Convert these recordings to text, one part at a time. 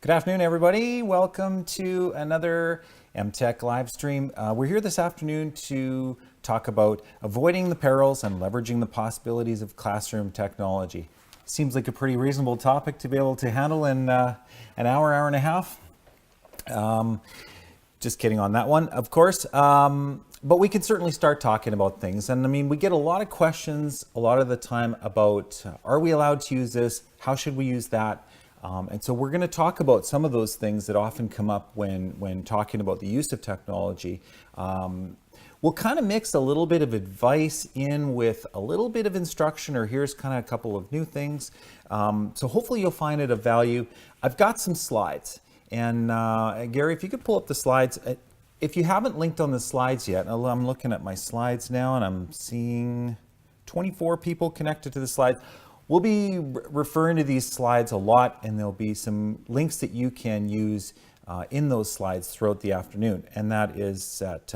Good afternoon, everybody. Welcome to another EmTech live stream. We're here this afternoon to talk about avoiding the perils and leveraging the possibilities of classroom technology. Seems like a pretty reasonable topic to be able to handle in an hour and a half. Just kidding on that one, of course. But we can certainly start talking about things. And I mean, we get a lot of questions a lot of the time about, are we allowed to use this? How should we use that? And so we're going to talk about some of those things that often come up when talking about the use of technology. We'll kind of mix a little bit of advice in with a little bit of instruction, or here's kind of a couple of new things. So hopefully you'll find it of value. I've got some slides. And Gary, if you could pull up the slides. If you haven't linked on the slides yet, I'm looking at my slides now and I'm seeing 24 people connected to the slides. We'll be referring to these slides a lot, and there'll be some links that you can use in those slides throughout the afternoon. And that is at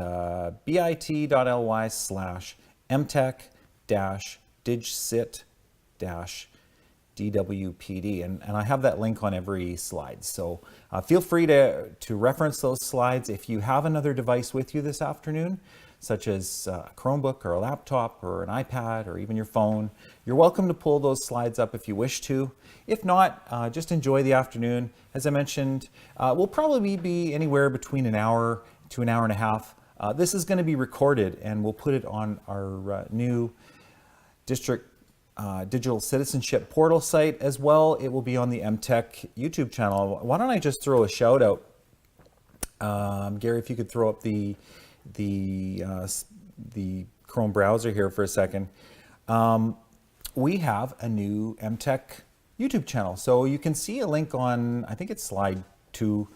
bit.ly/emtech-digsit-DWPD. And I have that link on every slide. So feel free to reference those slides. If you have another device with you this afternoon, such as a Chromebook or a laptop or an iPad or even your phone, you're welcome to pull those slides up if you wish to. If not, just enjoy the afternoon. As I mentioned, we'll probably be anywhere between an hour to an hour and a half. This is going to be recorded, and we'll put it on our new district digital citizenship portal site as well. It will be on the EmTech YouTube channel. Why don't I just throw a shout out? Gary, if you could throw up the Chrome browser here for a second. We have a new EmTech YouTube channel. So you can see a link on, I think it's slide 2,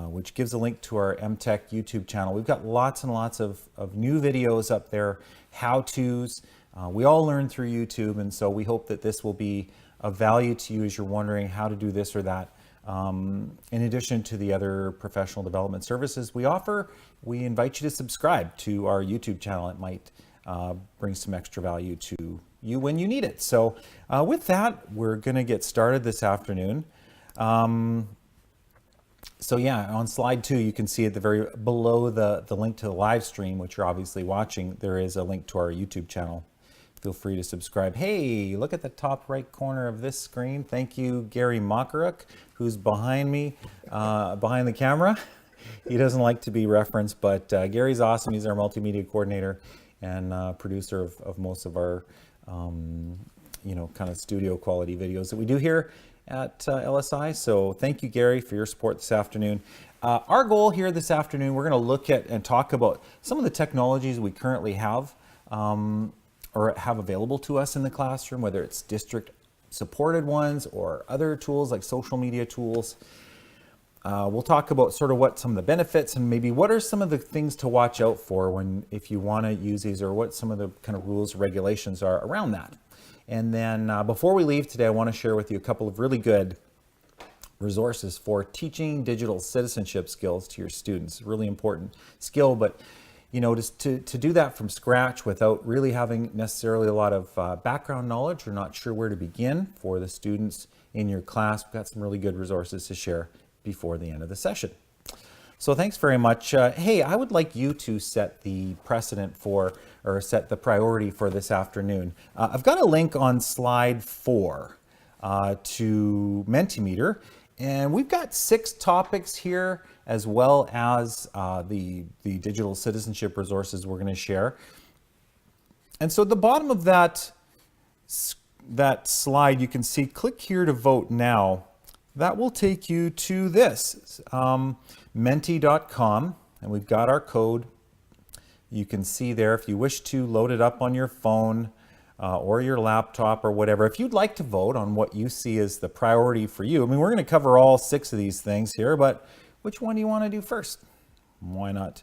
which gives a link to our EmTech YouTube channel. We've got lots and lots of new videos up there, how-tos. We all learn through YouTube, and so we hope that this will be of value to you as you're wondering how to do this or that. In addition to the other professional development services we offer, we invite you to subscribe to our YouTube channel. It might bring some extra value to you when you need it. So with that, we're going to get started this afternoon. So yeah, on slide 2, you can see at the very below the link to the live stream, which you're obviously watching, there is a link to our YouTube channel. Feel free to subscribe. Hey, look at the top right corner of this screen. Thank you, Gary Makaruk, who's behind me, behind the camera. He doesn't like to be referenced, but Gary's awesome. He's our multimedia coordinator and producer of most of our, kind of studio quality videos that we do here at LSI. So thank you, Gary, for your support this afternoon. Our goal here this afternoon, we're going to look at and talk about some of the technologies we currently have or have available to us in the classroom, whether it's district supported ones or other tools like social media tools. We'll talk about sort of what some of the benefits and maybe what are some of the things to watch out for if you want to use these, or what some of the kind of rules, regulations are around that. And then before we leave today, I want to share with you a couple of really good resources for teaching digital citizenship skills to your students. Really important skill, but just to do that from scratch without really having necessarily a lot of background knowledge or not sure where to begin for the students in your class, we've got some really good resources to share before the end of the session. So thanks very much. Hey, I would like you to set the precedent for, or set the priority for this afternoon. I've got a link on slide 4 to Mentimeter, and we've got 6 topics here, as well as the digital citizenship resources we're going to share. And so at the bottom of that slide, you can see, click here to vote now. That will take you to this, menti.com, and we've got our code. You can see there if you wish to load it up on your phone or your laptop or whatever. If you'd like to vote on what you see as the priority for you, I mean, we're going to cover all 6 of these things here, but which one do you want to do first? Why not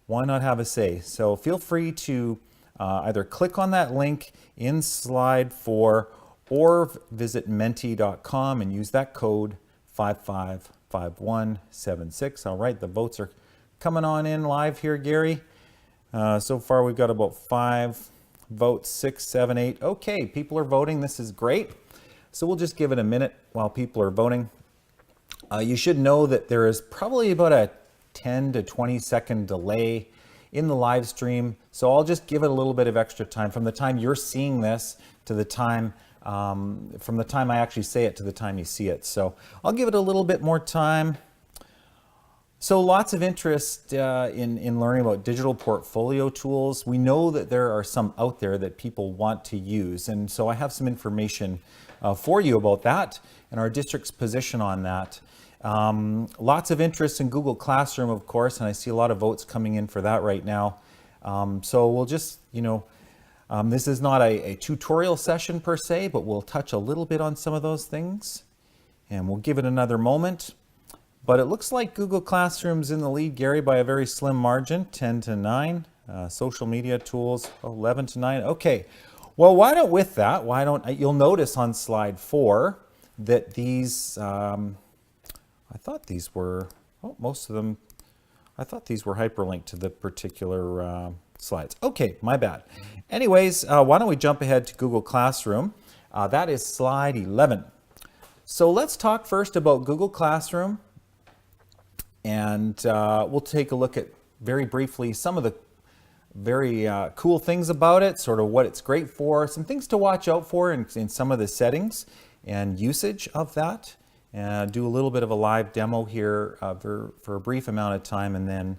have a say? So feel free to either click on that link in slide 4 or visit menti.com and use that code 555176. All right, the votes are coming on in live here, Gary. So far we've got about 5 votes, 6, 7, 8. Okay, people are voting. This is great. So we'll just give it a minute while people are voting. You should know that there is probably about a 10 to 20 second delay in the live stream. So I'll just give it a little bit of extra time from the time you're seeing this to the time, from the time I actually say it to the time you see it. So I'll give it a little bit more time. So lots of interest in learning about digital portfolio tools. We know that there are some out there that people want to use. And so I have some information for you about that and our district's position on that. Lots of interest in Google Classroom, of course, and I see a lot of votes coming in for that right now. So we'll just, this is not a tutorial session per se, but we'll touch a little bit on some of those things and we'll give it another moment. But it looks like Google Classroom's in the lead, Gary, by a very slim margin, 10 to 9. Social media tools, 11 to 9. Okay, well, you'll notice on slide 4 that these, I thought these were, most of them, I thought these were hyperlinked to the particular slides. Okay, my bad. Anyways, why don't we jump ahead to Google Classroom? That is slide 11. So let's talk first about Google Classroom. And we'll take a look at, very briefly, some of the very cool things about it, sort of what it's great for, some things to watch out for in some of the settings and usage of that. And do a little bit of a live demo here for a brief amount of time, and then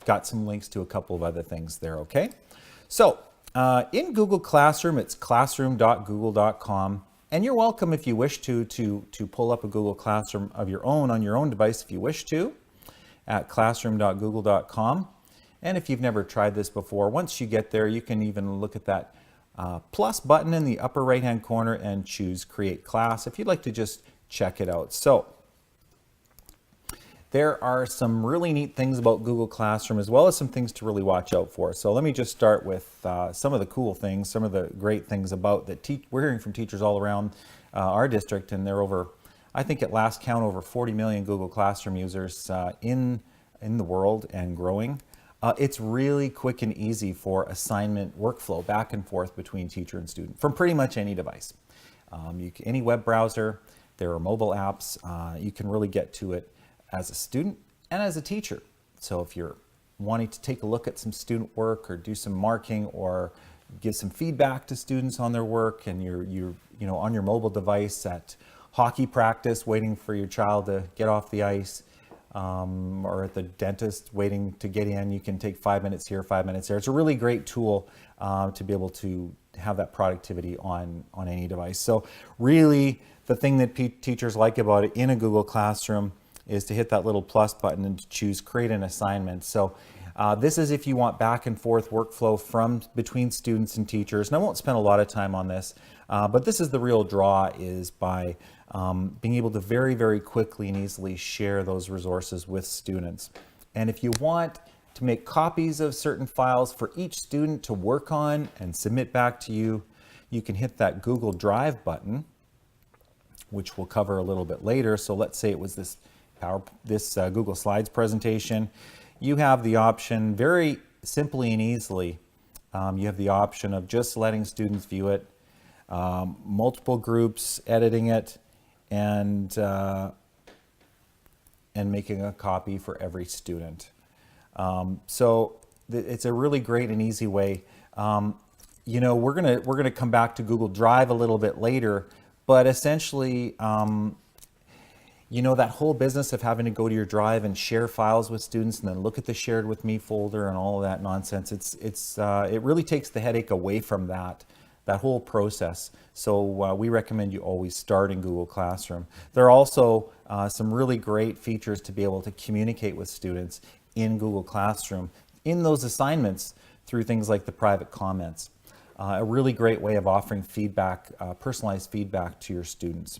got some links to a couple of other things there, okay? So in Google Classroom, it's classroom.google.com. And you're welcome, if you wish to pull up a Google Classroom of your own on your own device if you wish to, at classroom.google.com. And if you've never tried this before, once you get there, you can even look at that plus button in the upper right hand corner and choose Create Class if you'd like to just check it out. So there are some really neat things about Google Classroom, as well as some things to really watch out for. So let me just start with some of the cool things, some of the great things about that we're hearing from teachers all around our district, and there are over, I think at last count, over 40 million Google Classroom users in the world and growing. It's really quick and easy for assignment workflow back and forth between teacher and student from pretty much any device. Any web browser, there are mobile apps, you can really get to it as a student and as a teacher. So if you're wanting to take a look at some student work or do some marking or give some feedback to students on their work, and you're on your mobile device at hockey practice waiting for your child to get off the ice, or at the dentist waiting to get in, you can take 5 minutes here, 5 minutes there. It's a really great tool to be able to have that productivity on any device. So really the thing that teachers like about it in a Google Classroom is to hit that little plus button and to choose Create an Assignment. So this is if you want back and forth workflow between students and teachers. And I won't spend a lot of time on this, but this is the real draw, is by being able to very, very quickly and easily share those resources with students. And if you want to make copies of certain files for each student to work on and submit back to you, you can hit that Google Drive button, which we'll cover a little bit later. So let's say it was this Google Slides presentation. You have the option, very simply and easily, you have the option of just letting students view it, multiple groups editing it, and making a copy for every student. So it's a really great and easy way. We're gonna come back to Google Drive a little bit later, but essentially, that whole business of having to go to your Drive and share files with students and then look at the Shared With Me folder and all of that nonsense, it really takes the headache away from that whole process. So we recommend you always start in Google Classroom. There are also some really great features to be able to communicate with students in Google Classroom in those assignments through things like the private comments. A really great way of offering feedback, personalized feedback to your students.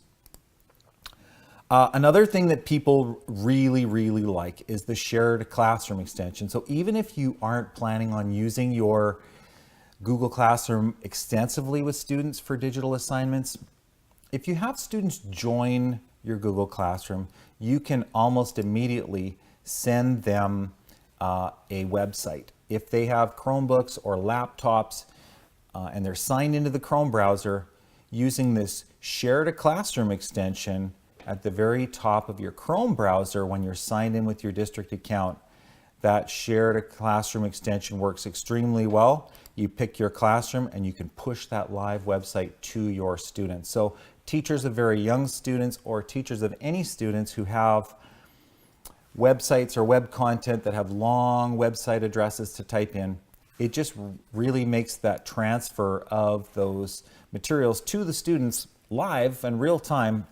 Another thing that people really, really like is the Shared Classroom extension. So even if you aren't planning on using your Google Classroom extensively with students for digital assignments, if you have students join your Google Classroom, you can almost immediately send them a website. If they have Chromebooks or laptops and they're signed into the Chrome browser, using this Shared Classroom extension, at the very top of your Chrome browser when you're signed in with your district account. That shared classroom extension works extremely well. You pick your classroom and you can push that live website to your students. So teachers of very young students or teachers of any students who have websites or web content that have long website addresses to type in, it just really makes that transfer of those materials to the students live and real time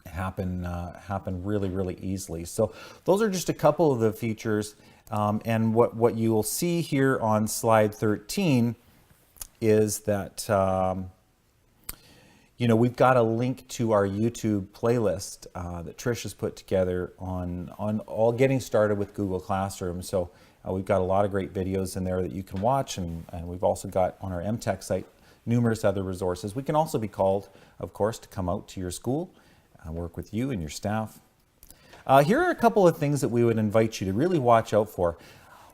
happen really easily. So those are just a couple of the features. And what you will see here on slide 13 is that we've got a link to our YouTube playlist that Trish has put together on all getting started with Google Classroom. So we've got a lot of great videos in there that you can watch, and we've also got on our EmTech site numerous other resources. We can also be called, of course, to come out to your school, work with you and your staff. Here are a couple of things that we would invite you to really watch out for.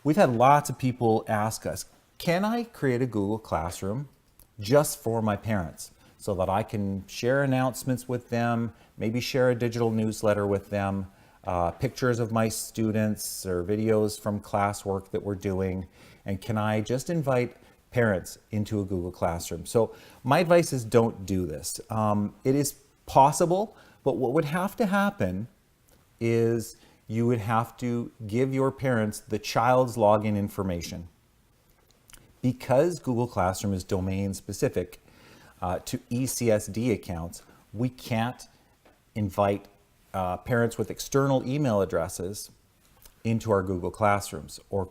We've had lots of people ask us, can I create a Google Classroom just for my parents so that I can share announcements with them, maybe share a digital newsletter with them, pictures of my students or videos from classwork that we're doing, and can I just invite parents into a Google Classroom? So my advice is don't do this. It is possible, but what would have to happen is you would have to give your parents the child's login information. Because Google Classroom is domain specific to ECSD accounts, we can't invite parents with external email addresses into our Google Classrooms, or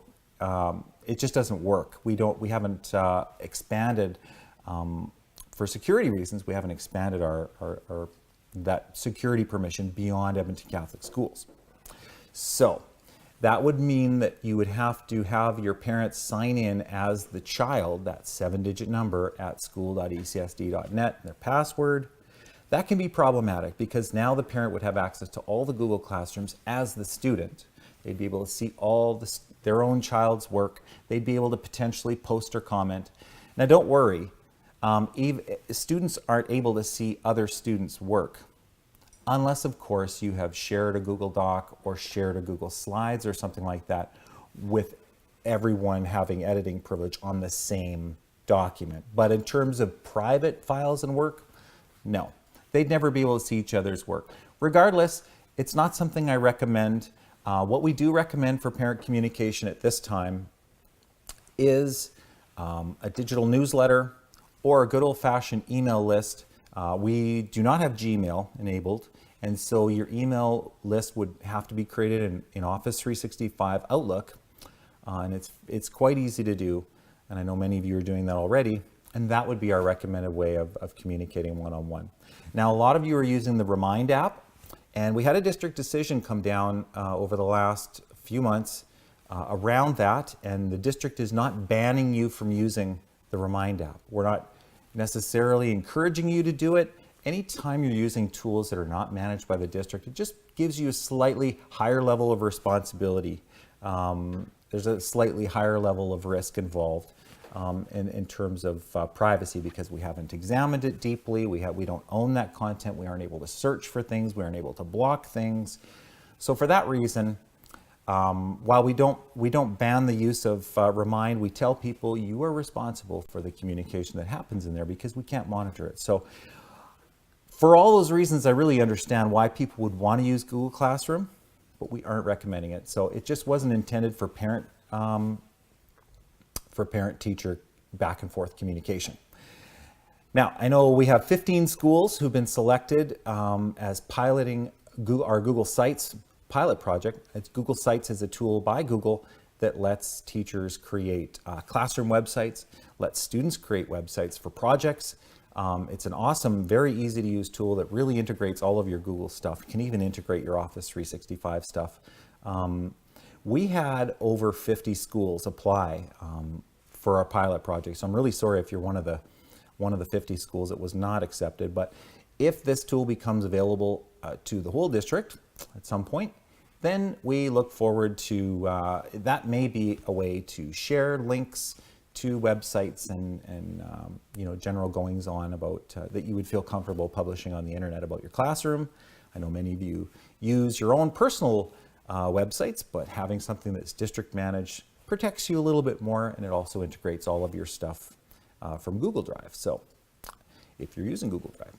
it just doesn't work. We haven't expanded, for security reasons, we haven't expanded our that security permission beyond Edmonton Catholic Schools. So that would mean that you would have to have your parents sign in as the child, that 7-digit number at school.ecsd.net, their password. That can be problematic because now the parent would have access to all the Google Classrooms as the student. They'd be able to see all their own child's work. They'd be able to potentially post or comment. Now don't worry, students aren't able to see other students' work unless, of course, you have shared a Google Doc or shared a Google Slides or something like that with everyone having editing privilege on the same document. But in terms of private files and work, no. They'd never be able to see each other's work. Regardless, it's not something I recommend. What we do recommend for parent communication at this time is a digital newsletter or a good old-fashioned email list. We do not have Gmail enabled, and so your email list would have to be created in Office 365 Outlook, and it's quite easy to do, and I know many of you are doing that already, and that would be our recommended way of communicating one-on-one. Now, a lot of you are using the Remind app, and we had a district decision come down over the last few months around that, and the district is not banning you from using the Remind app. We're not necessarily encouraging you to do it. Anytime you're using tools that are not managed by the district, it just gives you a slightly higher level of responsibility. There's a slightly higher level of risk involved in terms of privacy, because we haven't examined it deeply. We don't own that content. We aren't able to search for things. We aren't able to block things. So for that reason, while we don't ban the use of Remind, we tell people you are responsible for the communication that happens in there because we can't monitor it. So for all those reasons, I really understand why people would want to use Google Classroom, but we aren't recommending it. So it just wasn't intended for parent-teacher back and forth communication. Now, I know we have 15 schools who've been selected as piloting our Google Sites pilot project. Google Sites is a tool by Google that lets teachers create classroom websites, lets students create websites for projects. It's an awesome, very easy to use tool that really integrates all of your Google stuff. You can even integrate your Office 365 stuff. We had over 50 schools apply for our pilot project. So I'm really sorry if you're one of the 50 schools that was not accepted, but if this tool becomes available to the whole district at some point, then we look forward to, that may be a way to share links to websites and general goings on about that you would feel comfortable publishing on the internet about your classroom. I know many of you use your own personal websites, but having something that's district managed protects you a little bit more, and it also integrates all of your stuff from Google Drive. So if you're using Google Drive.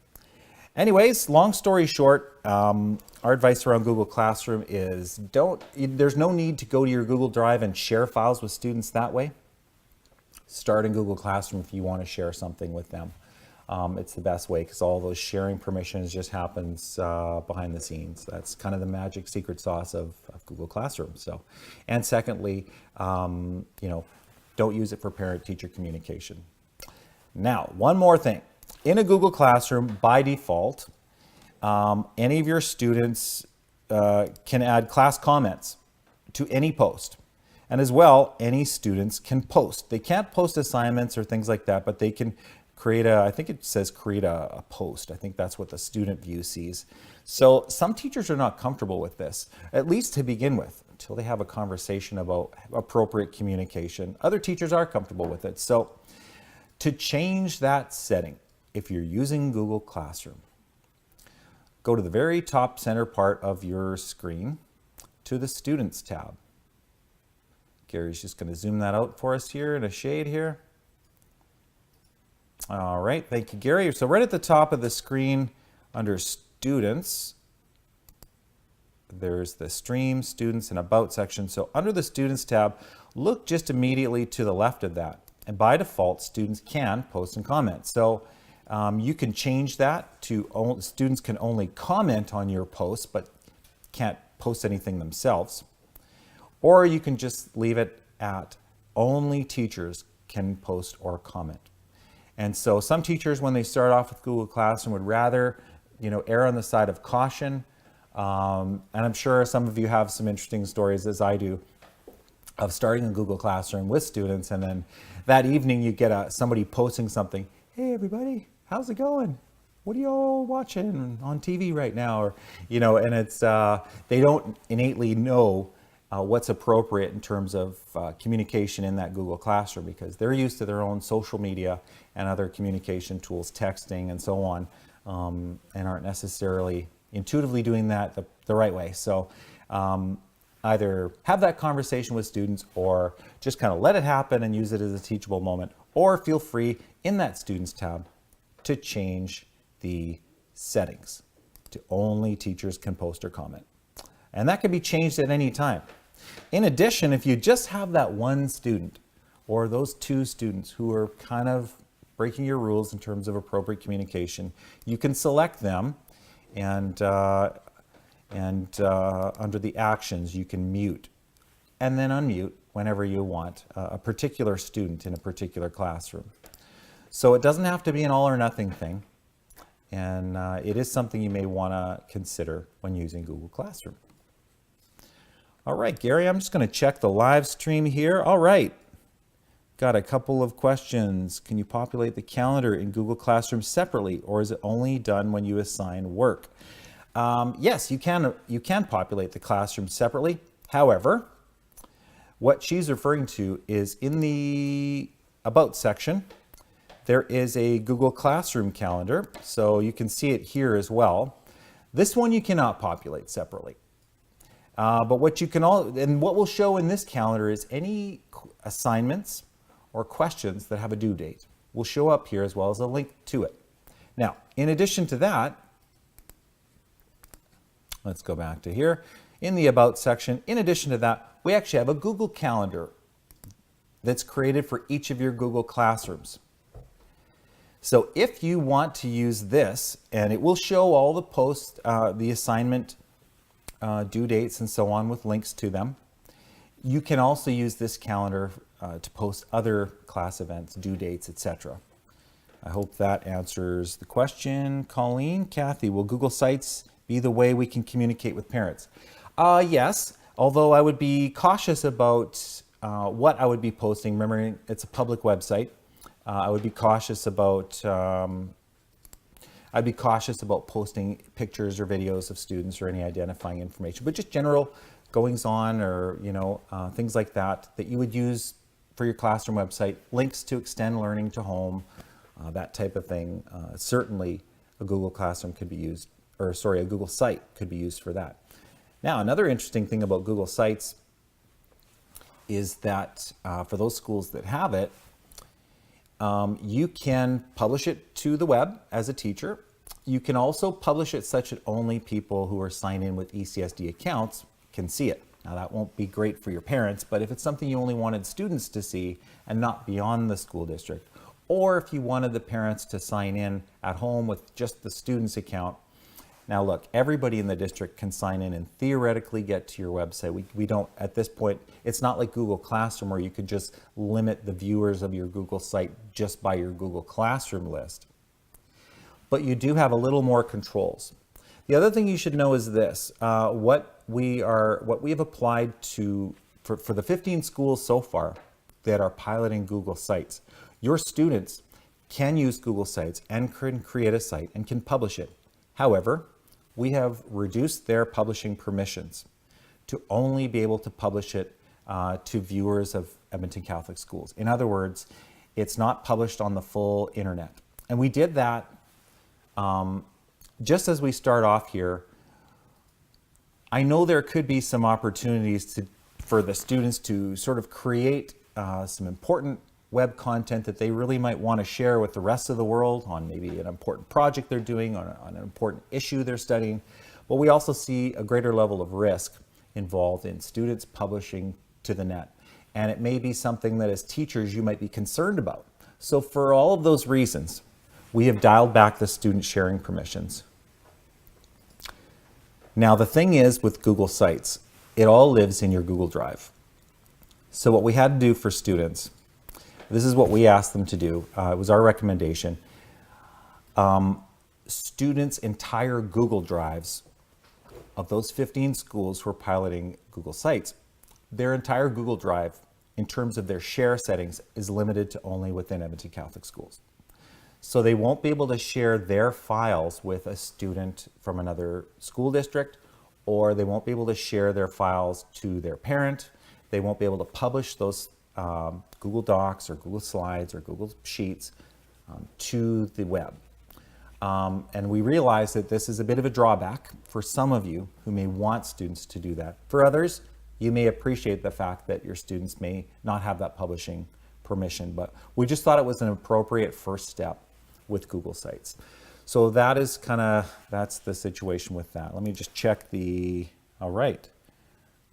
Anyways, long story short, our advice around Google Classroom is there's no need to go to your Google Drive and share files with students that way. Start in Google Classroom if you want to share something with them. It's the best way because all those sharing permissions just happens behind the scenes. That's kind of the magic secret sauce of Google Classroom. So, and secondly, don't use it for parent-teacher communication. Now, one more thing. In a Google Classroom, by default, any of your students can add class comments to any post. And as well, any students can post. They can't post assignments or things like that, but they can create I think it says create a post. I think that's what the student view sees. So some teachers are not comfortable with this, at least to begin with, until they have a conversation about appropriate communication. Other teachers are comfortable with it. So to change that setting, if you're using Google Classroom, go to the very top center part of your screen to the Students tab. Gary's just going to zoom that out for us here in a shade here. All right, thank you, Gary. So right at the top of the screen under Students, there's the Stream, Students, and About section. So under the Students tab, look just immediately to the left of that. And by default, students can post and comment. So you can change that to students can only comment on your posts, but can't post anything themselves. Or you can just leave it at only teachers can post or comment. And so some teachers, when they start off with Google Classroom, would rather, err on the side of caution. And I'm sure some of you have some interesting stories, as I do, of starting in Google Classroom with students, and then that evening you get somebody posting something. Hey, everybody, how's it going? What are you all watching on TV right now? Or, and it's they don't innately know what's appropriate in terms of communication in that Google Classroom, because they're used to their own social media and other communication tools, texting and so on, and aren't necessarily intuitively doing that the right way. So either have that conversation with students or just kind of let it happen and use it as a teachable moment, or feel free in that Students tab to change the settings to only teachers can post or comment. And that can be changed at any time. In addition, if you just have that one student or those two students who are kind of breaking your rules in terms of appropriate communication, you can select them, and under the actions you can mute and then unmute whenever you want a particular student in a particular classroom. So it doesn't have to be an all or nothing thing, and it is something you may want to consider when using Google Classroom. All right, Gary, I'm just going to check the live stream here. All right, got a couple of questions. Can you populate the calendar in Google Classroom separately, or is it only done when you assign work? Yes, you can populate the classroom separately. However, what she's referring to is in the About section, there is a Google Classroom calendar, so you can see it here as well. This one you cannot populate separately. But what we'll show in this calendar is any assignments or questions that have a due date will show up here, as well as a link to it. Now, in addition to that, let's go back to here. In the About section, in addition to that, we actually have a Google Calendar that's created for each of your Google Classrooms. So if you want to use this, and it will show all the posts, the assignment due dates and so on with links to them. You can also use this calendar to post other class events, due dates, etc. I hope that answers the question. Colleen, Kathy, will Google Sites be the way we can communicate with parents? Yes, although I would be cautious about what I would be posting. Remembering it's a public website, I would be cautious about posting pictures or videos of students or any identifying information, but just general goings on or things like that you would use for your classroom website, links to extend learning to home, that type of thing. Certainly a Google Classroom could be used a Google site could be used for that. Now, another interesting thing about Google Sites is that for those schools that have it, you can publish it to the web as a teacher. You can also publish it such that only people who are signed in with ECSD accounts can see it. Now, that won't be great for your parents, but if it's something you only wanted students to see and not beyond the school district, or if you wanted the parents to sign in at home with just the student's account. Now look, everybody in the district can sign in and theoretically get to your website. We don't, at this point, it's not like Google Classroom where you could just limit the viewers of your Google site just by your Google Classroom list. But you do have a little more controls. The other thing you should know is this, what we have applied to, for the 15 schools so far that are piloting Google Sites, your students can use Google Sites and can create a site and can publish it. However, we have reduced their publishing permissions to only be able to publish it to viewers of Edmonton Catholic schools. In other words, it's not published on the full internet. And we did that just as we start off here. I know there could be some opportunities for the students to sort of create some important web content that they really might want to share with the rest of the world on maybe an important project they're doing, on an important issue they're studying. But we also see a greater level of risk involved in students publishing to the net. And it may be something that as teachers you might be concerned about. So for all of those reasons, we have dialed back the student sharing permissions. Now the thing is with Google Sites, it all lives in your Google Drive. So what we had to do for students, this is what we asked them to do. It was our recommendation. Students' entire Google Drives of those 15 schools who are piloting Google Sites, their entire Google Drive in terms of their share settings is limited to only within Edmonton Catholic schools. So they won't be able to share their files with a student from another school district, or they won't be able to share their files to their parent. They won't be able to publish those Google Docs or Google Slides or Google Sheets to the web. And we realize that this is a bit of a drawback for some of you who may want students to do that. For others, you may appreciate the fact that your students may not have that publishing permission, but we just thought it was an appropriate first step with Google Sites. So that is that's the situation with that. Let me just check all right.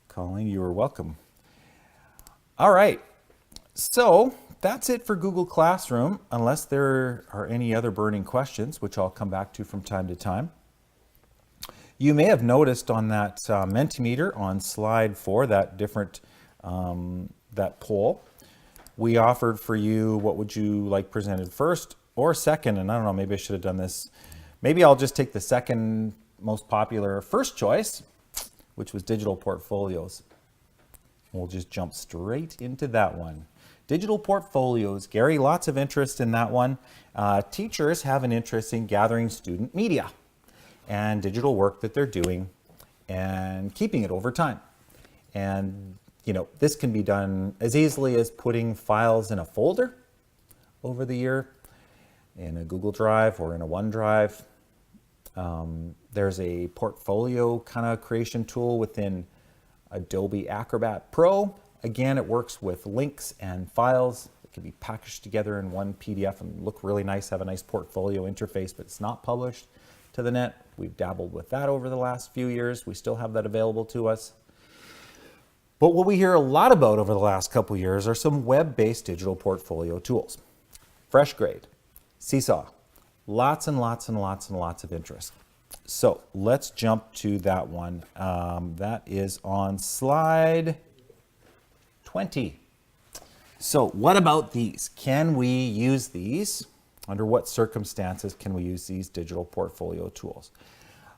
Colleen, you are welcome. All right, so that's it for Google Classroom, unless there are any other burning questions, which I'll come back to from time to time. You may have noticed on that Mentimeter on slide 4, that different, that poll, we offered for you, what would you like presented first or second? And I don't know, maybe I should have done this. Maybe I'll just take the second most popular first choice, which was digital portfolios. We'll just jump straight into that one. Digital portfolios. Gary, lots of interest in that one. Teachers have an interest in gathering student media and digital work that they're doing and keeping it over time. And, you know, this can be done as easily as putting files in a folder over the year in a Google Drive or in a OneDrive. There's a portfolio kind of creation tool within Adobe Acrobat Pro. Again, it works with links and files that can be packaged together in one PDF and look really nice, have a nice portfolio interface, but it's not published to the net. We've dabbled with that over the last few years. We still have that available to us. But what we hear a lot about over the last couple years are some web-based digital portfolio tools. FreshGrade, Seesaw, lots and lots and lots and lots of interest. So let's jump to that one. That is on slide 20. So what about these? Can we use these? Under what circumstances can we use these digital portfolio tools?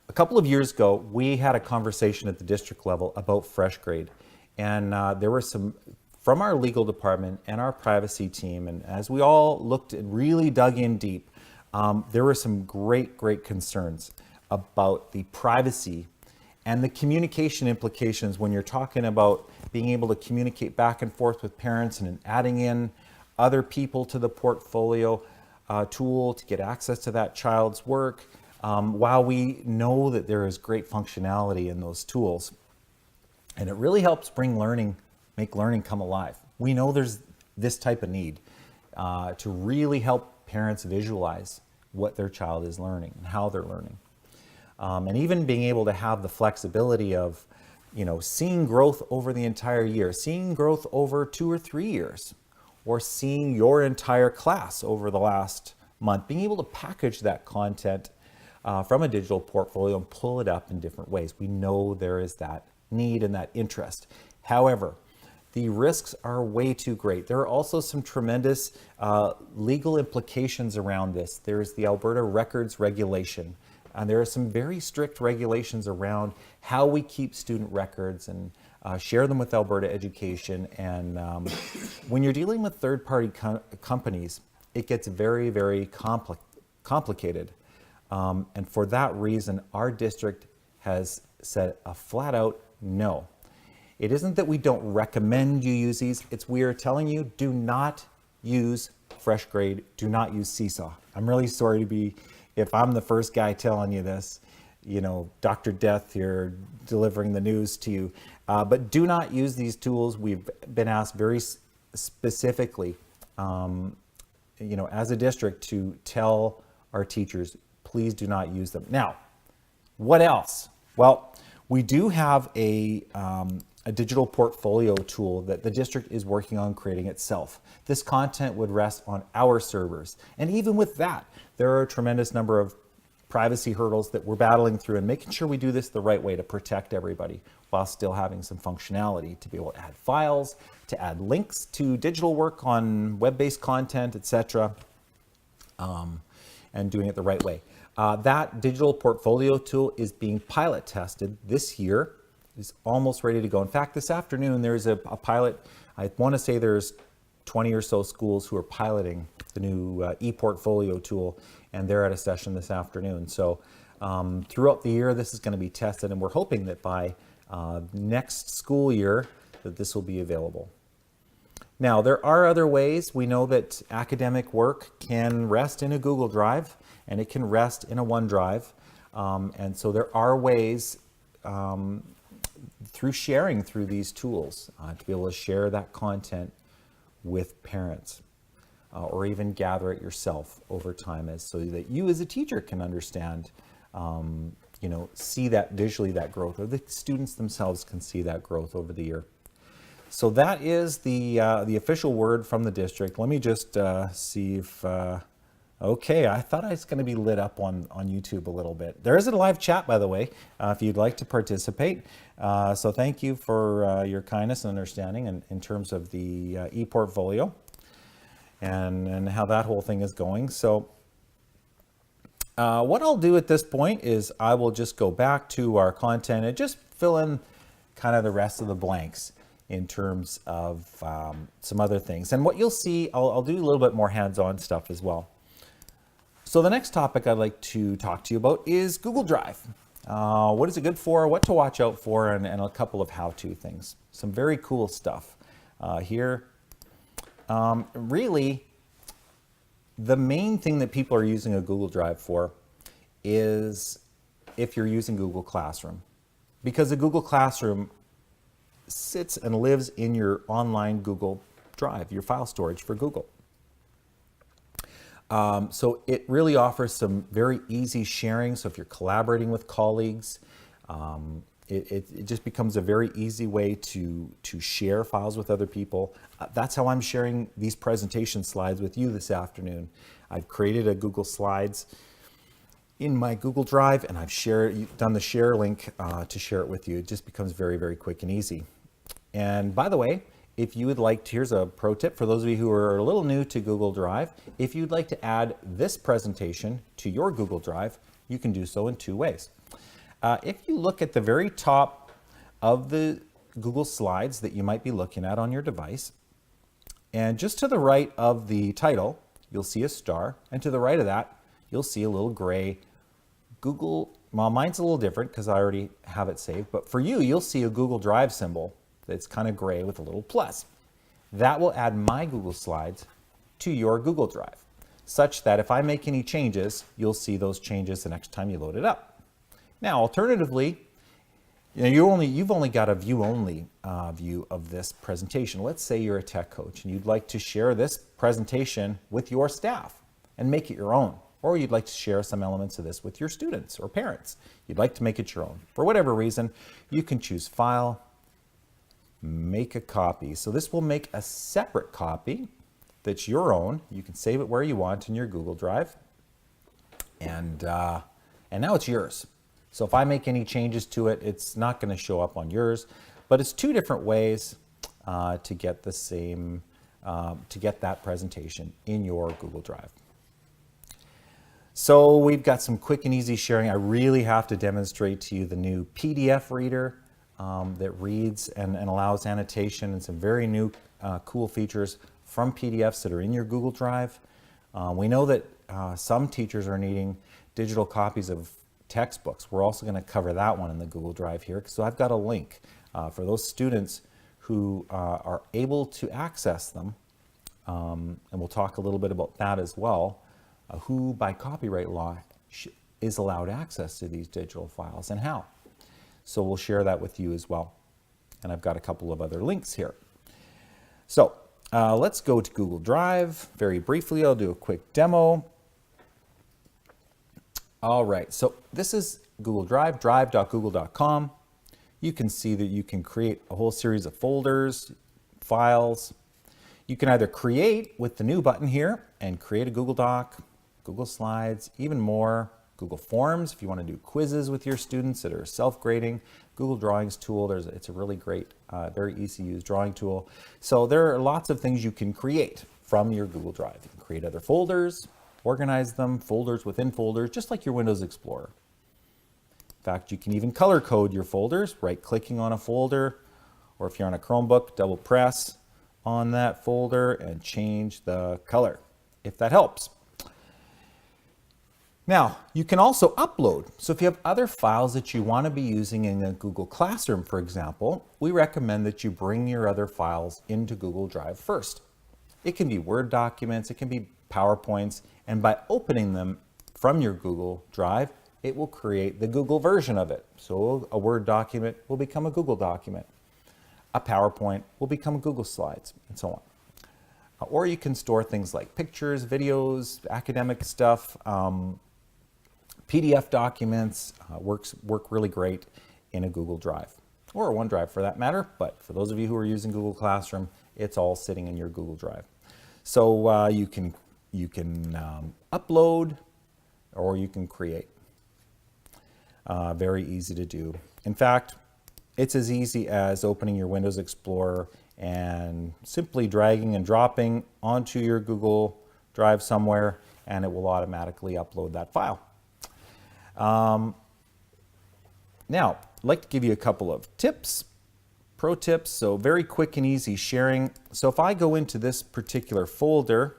A couple of years ago, we had a conversation at the district level about FreshGrade. And there were some from our legal department and our privacy team. And as we all looked and really dug in deep, there were some great concerns about the privacy and the communication implications when you're talking about being able to communicate back and forth with parents and adding in other people to the portfolio tool to get access to that child's work. while we know that there is great functionality in those tools, and it really helps make learning come alive. We know there's this type of need to really help parents visualize what their child is learning and how they're learning. And even being able to have the flexibility of, seeing growth over the entire year, seeing growth over 2 or 3 years, or seeing your entire class over the last month, being able to package that content from a digital portfolio and pull it up in different ways. We know there is that need and that interest. However, the risks are way too great. There are also some tremendous legal implications around this. There's the Alberta Records Regulation, and there are some very strict regulations around how we keep student records and share them with Alberta Education. And when you're dealing with third-party companies, it gets very, very complicated. And for that reason, our district has said a flat-out no. It isn't that we don't recommend you use these, it's we are telling you, do not use FreshGrade, do not use Seesaw. I'm really sorry to be, if I'm the first guy telling you this, Dr. Death here delivering the news to you, but do not use these tools. We've been asked very specifically, as a district, to tell our teachers, please do not use them. Now, what else? Well, we do have a digital portfolio tool that the district is working on creating itself. This content would rest on our servers. And even with that, there are a tremendous number of privacy hurdles that we're battling through and making sure we do this the right way to protect everybody while still having some functionality to be able to add files, to add links to digital work on web-based content, etc., and doing it the right way. That digital portfolio tool is being pilot tested this year. It's almost ready to go. In fact, this afternoon there's a pilot. I want to say there's 20 or so schools who are piloting the new e-portfolio tool, and they're at a session this afternoon. So throughout the year, this is going to be tested, and we're hoping that by next school year that this will be available. Now, there are other ways. We know that academic work can rest in a Google Drive, and it can rest in a OneDrive. And so there are ways through sharing through these tools to be able to share that content with parents or even gather it yourself over time, so that you as a teacher can understand, see that visually, that growth, or the students themselves can see that growth over the year. So that is the official word from the district. Let me just see if, okay, I thought I was going to be lit up on YouTube a little bit. There is a live chat, by the way, if you'd like to participate. So thank you for your kindness and understanding in terms of the e-portfolio and how that whole thing is going. So what I'll do at this point is I will just go back to our content and just fill in kind of the rest of the blanks in terms of some other things. And what you'll see, I'll do a little bit more hands-on stuff as well. So the next topic I'd like to talk to you about is Google Drive. What is it good for, what to watch out for, and a couple of how-to things. Some very cool stuff here. Really, the main thing that people are using a Google Drive for is if you're using Google Classroom. Because the Google Classroom sits and lives in your online Google Drive, your file storage for Google. So it really offers some very easy sharing. So if you're collaborating with colleagues, it just becomes a very easy way to share files with other people. That's how I'm sharing these presentation slides with you this afternoon. I've created a Google Slides in my Google Drive, and I've done the share link to share it with you. It just becomes very, very quick and easy. And by the way, if you would like to, here's a pro tip for those of you who are a little new to Google Drive. If you'd like to add this presentation to your Google Drive, you can do so in 2 ways. If you look at the very top of the Google Slides that you might be looking at on your device, and just to the right of the title, you'll see a star, and to the right of that, you'll see a little gray Google, well, mine's a little different because I already have it saved, but for you, you'll see a Google Drive symbol that's kind of gray with a little plus. That will add my Google Slides to your Google Drive. such that if I make any changes, you'll see those changes the next time you load it up. Now, alternatively, you've only got a view-only view of this presentation. Let's say you're a tech coach and you'd like to share this presentation with your staff and make it your own. Or you'd like to share some elements of this with your students or parents. You'd like to make it your own. For whatever reason, you can choose File, Make a Copy. So this will make a separate copy that's your own. You can save it where you want in your Google Drive. And now it's yours. So if I make any changes to it, it's not going to show up on yours. But it's two different ways to get the same, to get that presentation in your Google Drive. So we've got some quick and easy sharing. I really have to demonstrate to you the new PDF reader that reads and allows annotation and some very new cool features from PDFs that are in your Google Drive. We know that some teachers are needing digital copies of textbooks. We're also going to cover that one in the Google Drive here. So I've got a link for those students who are able to access them. And we'll talk a little bit about that as well. Who by copyright law is allowed access to these digital files and how. So we'll share that with you as well. And I've got a couple of other links here. So let's go to Google Drive. Very briefly, I'll do a quick demo. All right, so this is Google Drive, drive.google.com. You can see that you can create a whole series of folders, files. You can either create with the new button here and create a Google Doc, Google Slides, even more, Google Forms if you want to do quizzes with your students that are self-grading, Google Drawings tool, it's a really great, very easy to use drawing tool. So there are lots of things you can create from your Google Drive. You can create other folders, organize them, folders within folders, just like your Windows Explorer. In fact, you can even color code your folders, right-clicking on a folder, or if you're on a Chromebook, double press on that folder and change the color, if that helps. Now, you can also upload. So if you have other files that you want to be using in a Google Classroom, for example, we recommend that you bring your other files into Google Drive first. It can be Word documents, it can be PowerPoints, and by opening them from your Google Drive, it will create the Google version of it. So a Word document will become a Google document. A PowerPoint will become Google Slides, and so on. Or you can store things like pictures, videos, academic stuff, PDF documents, work really great in a Google Drive, or a OneDrive for that matter, but for those of you who are using Google Classroom, it's all sitting in your Google Drive. So you can upload or you can create. Very easy to do. In fact, it's as easy as opening your Windows Explorer and simply dragging and dropping onto your Google Drive somewhere, and it will automatically upload that file. Now, I'd like to give you a couple of tips, pro tips, so very quick and easy sharing. So if I go into this particular folder,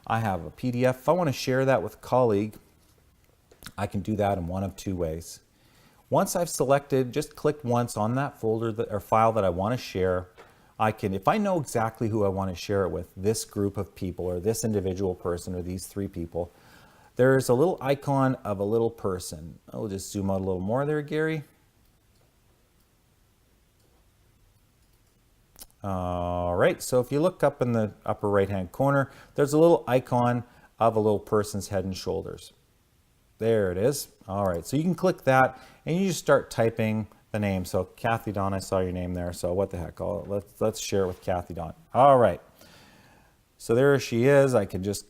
I have a PDF. If I want to share that with a colleague, I can do that in one of two ways. Once I've selected, just click once on that folder or file that I want to share, I can, if I know exactly who I want to share it with, this group of people or this individual person or these three people, there's a little icon of a little person. I'll just zoom out a little more there, Gary. All right, so if you look up in the upper right-hand corner, there's a little icon of a little person's head and shoulders. There it is. All right, so you can click that and you just start typing the name. So Kathy Dawn, I saw your name there, so what the heck, let's share it with Kathy Dawn. All right, so there she is. I can just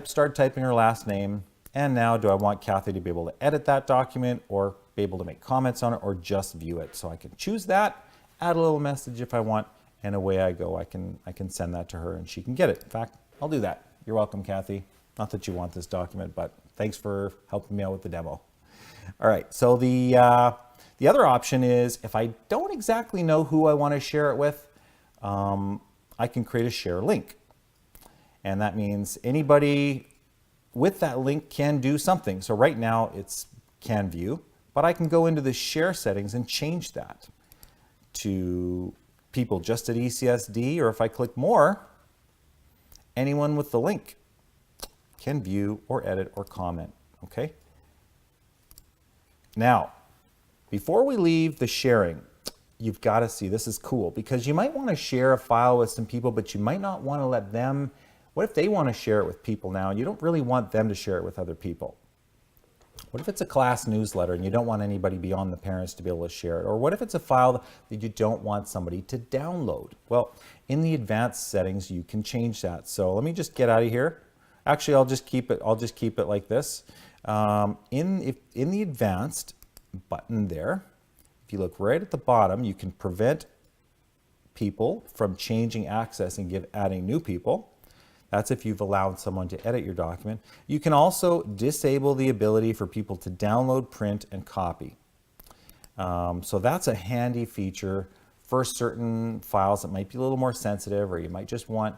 start typing her last name. And now do I want Kathy to be able to edit that document or be able to make comments on it or just view it? So I can choose that, add a little message if I want, and away I go. I can send that to her and she can get it. In fact, I'll do that. You're welcome, Kathy. Not that you want this document, but thanks for helping me out with the demo. All right, so the other option is if I don't exactly know who I want to share it with, I can create a share link. And that means anybody with that link can do something. So right now it's can view, but I can go into the share settings and change that to people just at ECSD, or if I click more, anyone with the link. can view or edit or comment, okay? Now, before we leave the sharing, you've got to see, this is cool, because you might want to share a file with some people, but you might not want to let them, what if they want to share it with people now, and you don't really want them to share it with other people? What if it's a class newsletter and you don't want anybody beyond the parents to be able to share it? Or what if it's a file that you don't want somebody to download? Well, in the advanced settings, you can change that. So let me just get out of here. Actually, I'll just keep it like this. In the advanced button there, if you look right at the bottom, you can prevent people from changing access and adding new people. That's if you've allowed someone to edit your document. You can also disable the ability for people to download, print, and copy. So that's a handy feature for certain files that might be a little more sensitive, or you might just want,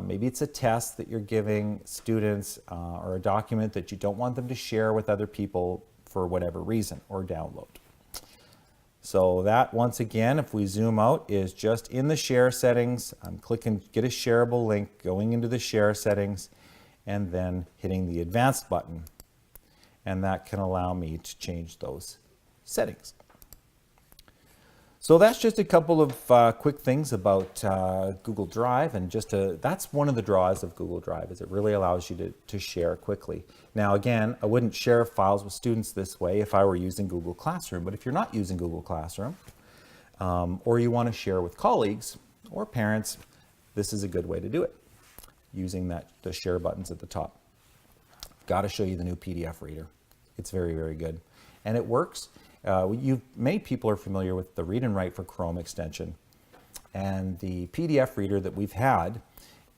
maybe it's a test that you're giving students, or a document that you don't want them to share with other people for whatever reason, or download. So that, once again, if we zoom out, is just in the share settings. I'm clicking get a shareable link, going into the share settings, and then hitting the advanced button. And that can allow me to change those settings. So that's just a couple of quick things about Google Drive, and that's one of the draws of Google Drive, is it really allows you to share quickly. Now again, I wouldn't share files with students this way if I were using Google Classroom, but if you're not using Google Classroom, or you want to share with colleagues or parents, this is a good way to do it, using the share buttons at the top. Got to show you the new PDF reader. It's very, very good. And it works. Many people are familiar with the Read and Write for Chrome extension and the PDF reader that we've had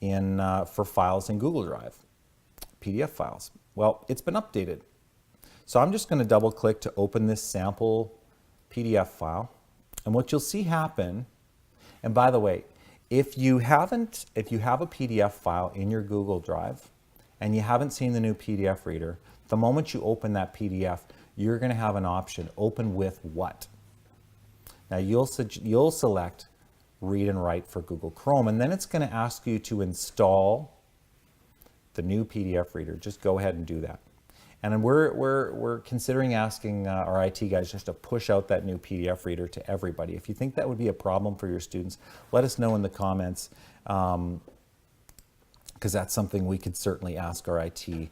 for files in Google Drive, PDF files. Well, it's been updated. So I'm just going to double click to open this sample PDF file. And what you'll see happen, and by the way, if you have a PDF file in your Google Drive and you haven't seen the new PDF reader, the moment you open that PDF, you're going to have an option, open with what? Now you'll select Read and Write for Google Chrome, and then it's going to ask you to install the new PDF reader. Just go ahead and do that. And we're considering asking our IT guys just to push out that new PDF reader to everybody. If you think that would be a problem for your students, let us know in the comments, because that's something we could certainly ask our IT to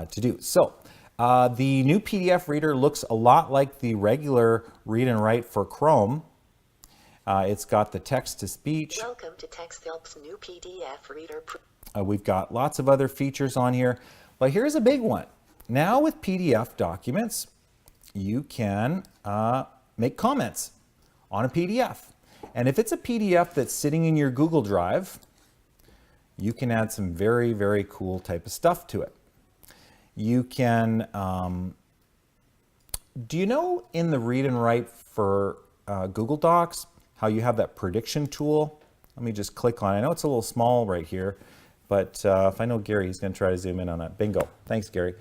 do. So the new PDF reader looks a lot like the regular Read and Write for Chrome. It's got the text-to-speech. Welcome to TextHelp's new PDF reader. We've got lots of other features on here, but here's a big one. Now with PDF documents, you can make comments on a PDF. And if it's a PDF that's sitting in your Google Drive, you can add some very, very cool type of stuff to it. You can, do you know in the Read and Write for Google Docs, how you have that prediction tool? Let me just click on it. I know it's a little small right here, but if I know Gary, he's going to try to zoom in on that. Bingo. Thanks, Gary.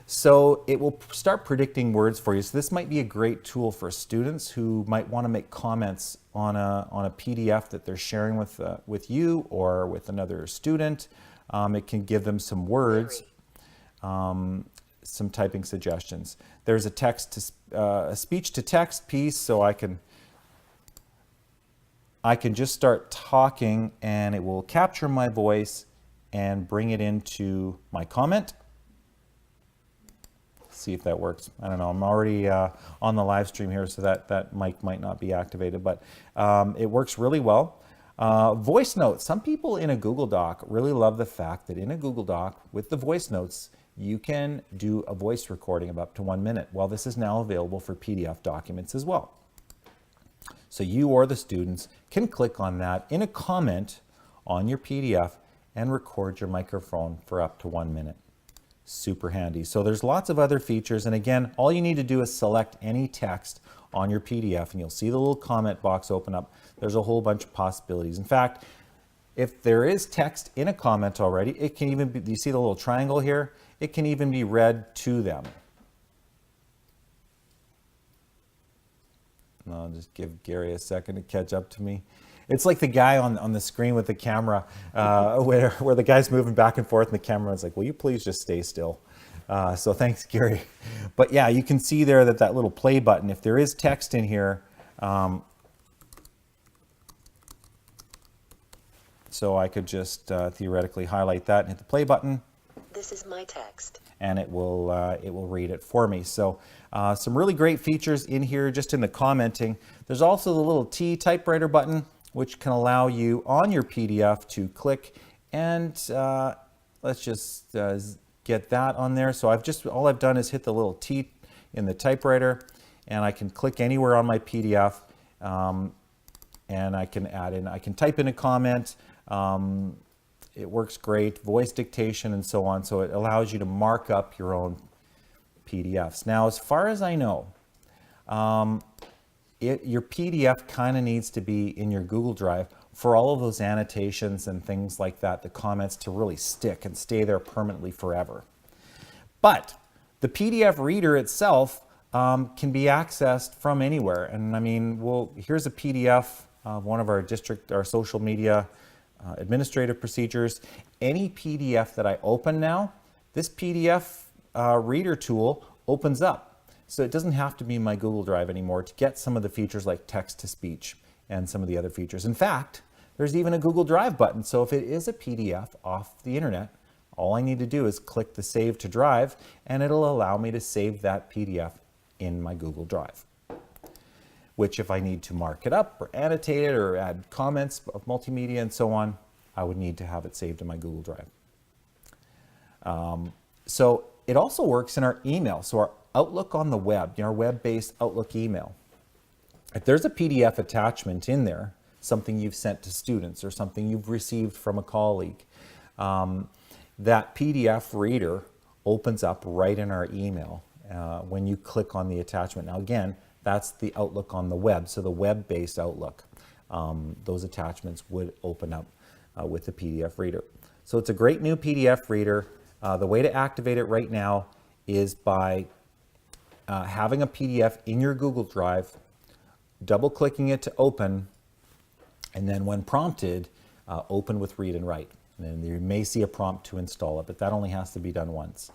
So it will start predicting words for you. So this might be a great tool for students who might want to make comments on a PDF that they're sharing with you or with another student. It can give them some words, some typing suggestions. There's a speech to text piece, so I can just start talking and it will capture my voice and bring it into my comment. See if that works. I don't know. I'm already on the live stream here, so that mic might not be activated, but it works really well. Voice notes. Some people in a Google Doc really love the fact that in a Google Doc with the voice notes, you can do a voice recording of up to 1 minute. Well, this is now available for PDF documents as well. So you or the students can click on that in a comment on your PDF and record your microphone for up to 1 minute. Super handy. So there's lots of other features, and again, all you need to do is select any text on your PDF and you'll see the little comment box open up. There's a whole bunch of possibilities. In fact, if there is text in a comment already, it can even be, you see the little triangle here? It can even be read to them. I'll just give Gary a second to catch up to me. It's like the guy on the screen with the camera where the guy's moving back and forth and the camera is like, will you please just stay still? So thanks, Gary. But yeah, you can see there that little play button, if there is text in here, so I could just theoretically highlight that and hit the play button. This is my text. And it will read it for me. So some really great features in here just in the commenting. There's also the little T typewriter button, which can allow you on your PDF to click and let's just get that on there. So all I've done is hit the little T in the typewriter and I can click anywhere on my PDF and I can type in a comment. It works great, voice dictation and so on. So it allows you to mark up your own PDFs. Now, as far as I know, your PDF kind of needs to be in your Google Drive for all of those annotations and things like that, the comments to really stick and stay there permanently forever. But the PDF reader itself can be accessed from anywhere. And I mean, here's a PDF of one of our social media administrative procedures. Any PDF that I open now, this PDF reader tool opens up. So it doesn't have to be my Google Drive anymore to get some of the features like text-to-speech and some of the other features. In fact, there's even a Google Drive button. So if it is a PDF off the internet, all I need to do is click the Save to Drive, and it'll allow me to save that PDF in my Google Drive, which if I need to mark it up or annotate it or add comments of multimedia and so on, I would need to have it saved in my Google Drive. So it also works in our email. So our Outlook on the web, our web-based Outlook email. If there's a PDF attachment in there, something you've sent to students or something you've received from a colleague, that PDF reader opens up right in our email when you click on the attachment. Now again, that's the Outlook on the web, so the web-based Outlook. Those attachments would open up with the PDF reader. So it's a great new PDF reader. The way to activate it right now is by having a PDF in your Google Drive, double-clicking it to open, and then when prompted, open with read and write. And then you may see a prompt to install it, but that only has to be done once.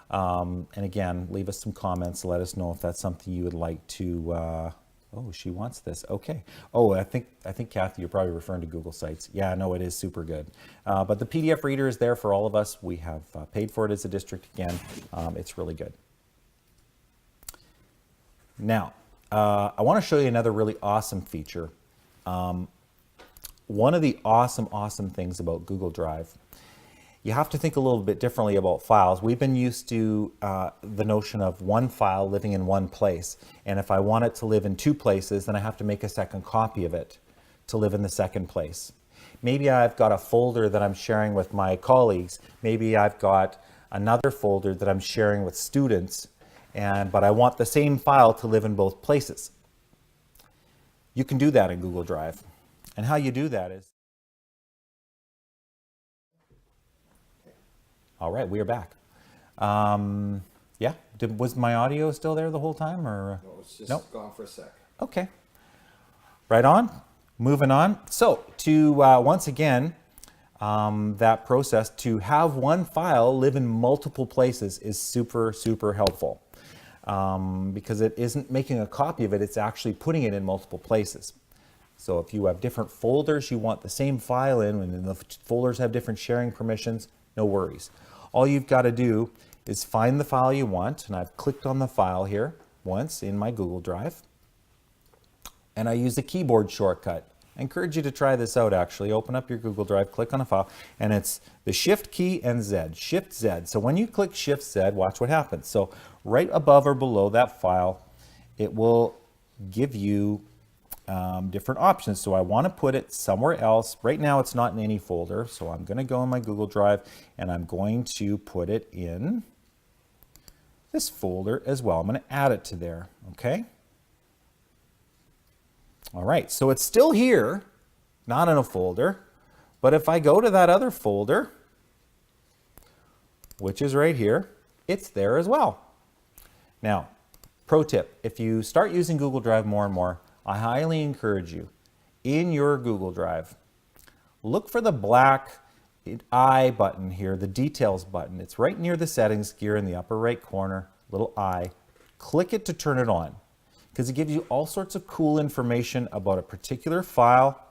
And again, leave us some comments. Let us know if that's something you would like to. Oh, she wants this. Okay. Oh, I think Kathy, you're probably referring to Google Sites. Yeah, no, it is super good. But the PDF reader is there for all of us. We have paid for it as a district again. It's really good. Now, I want to show you another really awesome feature. One of the awesome things about Google Drive, you have to think a little bit differently about files. We've been used to the notion of one file living in one place. And if I want it to live in two places, then I have to make a second copy of it to live in the second place. Maybe I've got a folder that I'm sharing with my colleagues. Maybe I've got another folder that I'm sharing with students, but I want the same file to live in both places. You can do that in Google Drive. And how you do that is, all right, we are back. Yeah, was my audio still there the whole time, or? No, it's just Nope. gone for a sec. Okay, right on, moving on. So to, once again, that process to have one file live in multiple places is super helpful because it isn't making a copy of it, it's actually putting it in multiple places. So if you have different folders you want the same file in, and the folders have different sharing permissions, no worries. All you've got to do is find the file you want, and I've clicked on the file here once in my Google Drive, and I use the keyboard shortcut. I encourage you to try this out actually. Open up your Google Drive, click on a file, and it's the Shift key and Z, Shift Z. So when you click Shift Z, watch what happens. So right above or below that file, it will give you different options. So I want to put it somewhere else. Right now it's not in any folder, so I'm going to go in my Google Drive and I'm going to put it in this folder as well. I'm going to add it to there, okay? All right, so it's still here, not in a folder, but if I go to that other folder, which is right here, it's there as well. Now, pro tip, if you start using Google Drive more and more, I highly encourage you, in your Google Drive, look for the black I button here, the details button. It's right near the settings gear in the upper right corner, little I. Click it to turn it on because it gives you all sorts of cool information about a particular file,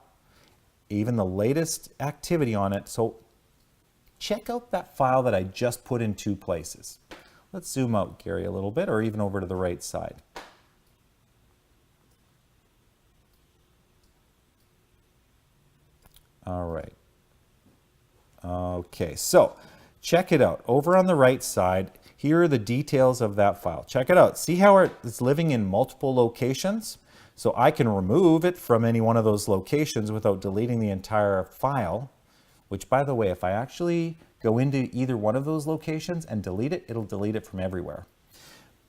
even the latest activity on it. So check out that file that I just put in 2 places. Let's zoom out, Gary, a little bit, or even over to the right side. All right. Okay, so check it out. Over on the right side, here are the details of that file. Check it out. See how it's living in multiple locations? So I can remove it from any one of those locations without deleting the entire file, which, by the way, if I actually go into either one of those locations and delete it, it'll delete it from everywhere.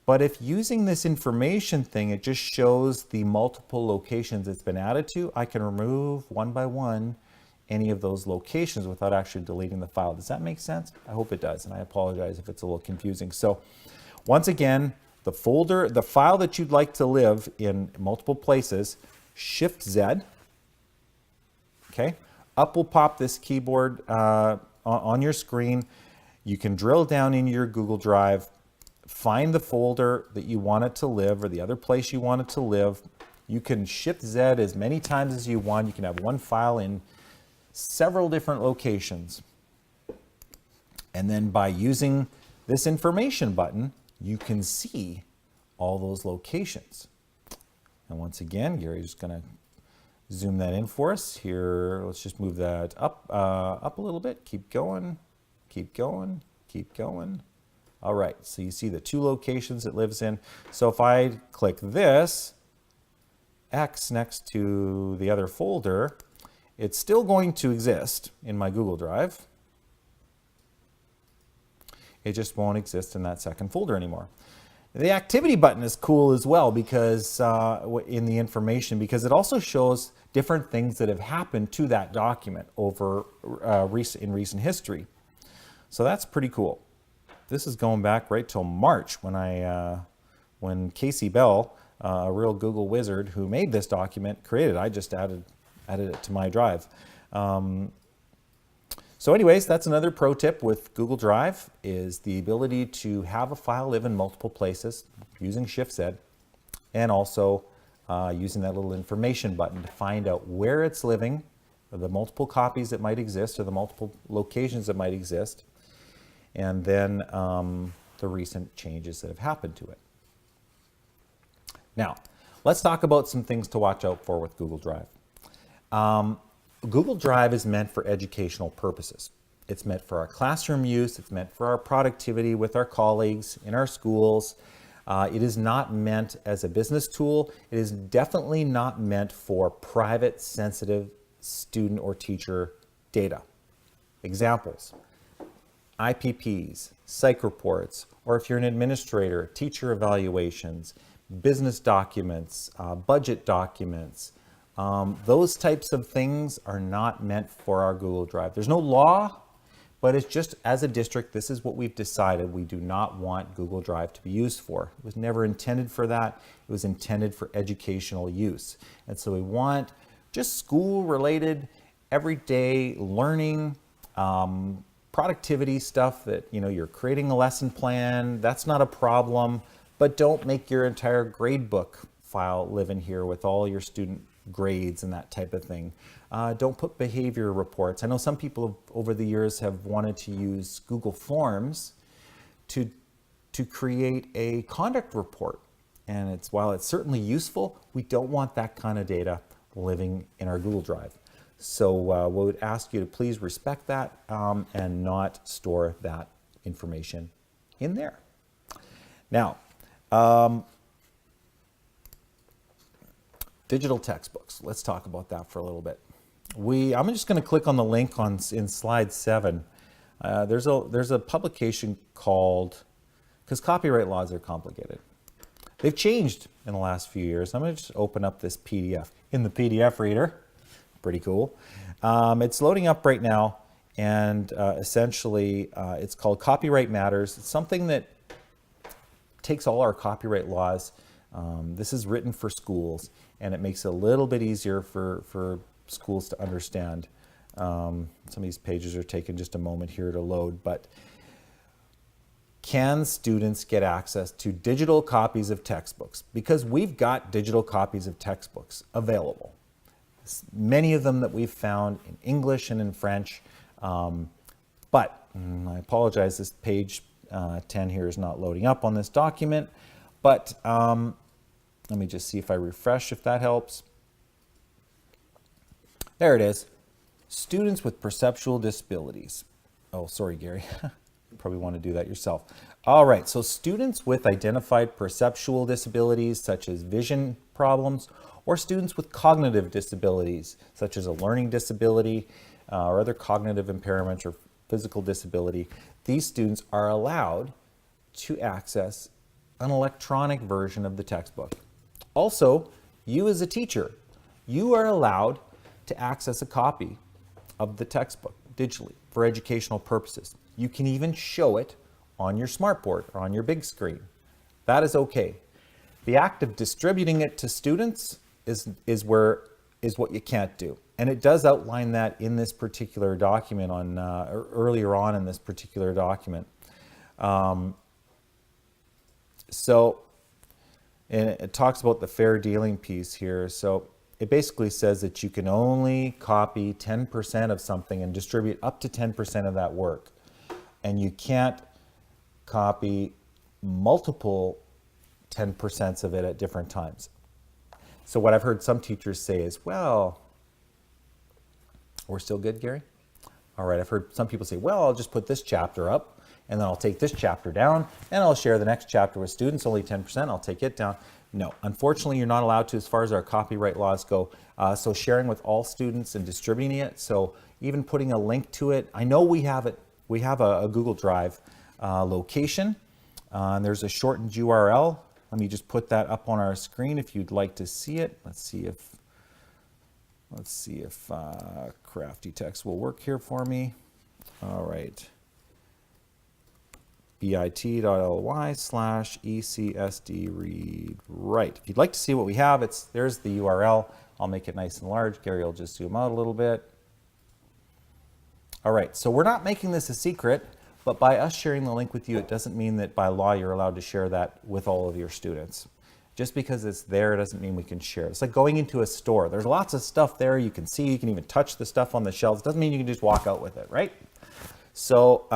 But if using this information thing, it just shows the multiple locations it's been added to, I can remove one by one any of those locations without actually deleting the file. Does that make sense? I hope it does, and I apologize if it's a little confusing. So once again, the folder, the file that you'd like to live in multiple places, Shift Z, okay? Up will pop this keyboard on your screen. You can drill down into your Google Drive, find the folder that you want it to live or the other place you want it to live. You can Shift Z as many times as you want. You can have one file in several different locations. And then by using this information button, you can see all those locations. And once again, Gary's just gonna zoom that in for us here. Let's just move that up a little bit. Keep going, keep going, keep going. All right, so you see the 2 locations it lives in. So if I click this X next to the other folder, it's still going to exist in my Google Drive. It just won't exist in that second folder anymore. The activity button is cool as well because in the information, because it also shows different things that have happened to that document over in recent history. So that's pretty cool. This is going back right till March when Casey Bell, a real Google wizard who made this document, created. I just added it to my drive. So anyways, that's another pro tip with Google Drive, is the ability to have a file live in multiple places using Shift Z, and also using that little information button to find out where it's living, or the multiple copies that might exist, or the multiple locations that might exist, and then the recent changes that have happened to it. Now, let's talk about some things to watch out for with Google Drive. Google Drive is meant for educational purposes. It's meant for our classroom use. It's meant for our productivity with our colleagues in our schools. It is not meant as a business tool. It is definitely not meant for private, sensitive student or teacher data. Examples: IPPs, psych reports, or if you're an administrator, teacher evaluations, business documents, budget documents. Those types of things are not meant for our Google Drive. There's no law, but it's just, as a district, this is what we've decided we do not want Google Drive to be used for. It was never intended for that. It was intended for educational use. And so we want just school-related, everyday learning, productivity stuff that, you're creating a lesson plan. That's not a problem, but don't make your entire grade book file live in here with all your student grades and that type of thing. Don't put behavior reports. I know some people over the years have wanted to use Google Forms to create a conduct report. And while it's certainly useful, we don't want that kind of data living in our Google Drive. So we would ask you to please respect that and not store that information in there. Now, digital textbooks. Let's talk about that for a little bit. I'm just going to click on the link in slide 7. There's a publication called, because copyright laws are complicated. They've changed in the last few years. I'm going to just open up this PDF in the PDF reader. Pretty cool. It's loading up right now, and essentially it's called Copyright Matters. It's something that takes all our copyright laws This is written for schools, and it makes it a little bit easier for schools to understand. Some of these pages are taking just a moment here to load, but can students get access to digital copies of textbooks? Because we've got digital copies of textbooks available. Many of them that we've found in English and in French, but I apologize, this page 10 here is not loading up on this document, but let me just see if I refresh, if that helps. There it is. Students with perceptual disabilities. Oh, sorry, Gary. You probably want to do that yourself. All right, so students with identified perceptual disabilities, such as vision problems, or students with cognitive disabilities, such as a learning disability or other cognitive impairments or physical disability, these students are allowed to access an electronic version of the textbook. Also, you as a teacher, you are allowed to access a copy of the textbook digitally for educational purposes. You can even show it on your smartboard or on your big screen. That is okay. The act of distributing it to students is what you can't do. And it does outline that in this particular document earlier on in this particular document. And it talks about the fair dealing piece here. So it basically says that you can only copy 10% of something and distribute up to 10% of that work. And you can't copy multiple 10% of it at different times. So what I've heard some teachers say is, well, we're still good, Gary? All right, I've heard some people say, well, I'll just put this chapter up, and then I'll take this chapter down, and I'll share the next chapter with students, only 10%, I'll take it down. No, unfortunately, you're not allowed to as far as our copyright laws go. So sharing with all students and distributing it, so even putting a link to it, I know we have it. We have a Google Drive location, and there's a shortened URL. Let me just put that up on our screen if you'd like to see it. Let's see if Crafty Text will work here for me. All right. bit.ly/ECSD-read-write. If you'd like to see what we have, there's the URL. I'll make it nice and large. Gary will just zoom out a little bit. All right, so we're not making this a secret, but by us sharing the link with you, it doesn't mean that by law you're allowed to share that with all of your students. Just because it's there doesn't mean we can share it. It's like going into a store. There's lots of stuff there you can see. You can even touch the stuff on the shelves. Doesn't mean you can just walk out with it, right? So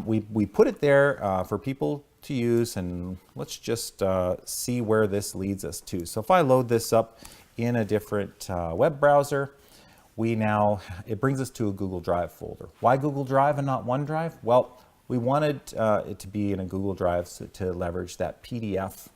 we put it there for people to use, and let's just see where this leads us to. So if I load this up in a different web browser, it brings us to a Google Drive folder. Why Google Drive and not OneDrive? Well, we wanted it to be in a Google Drive to leverage that PDF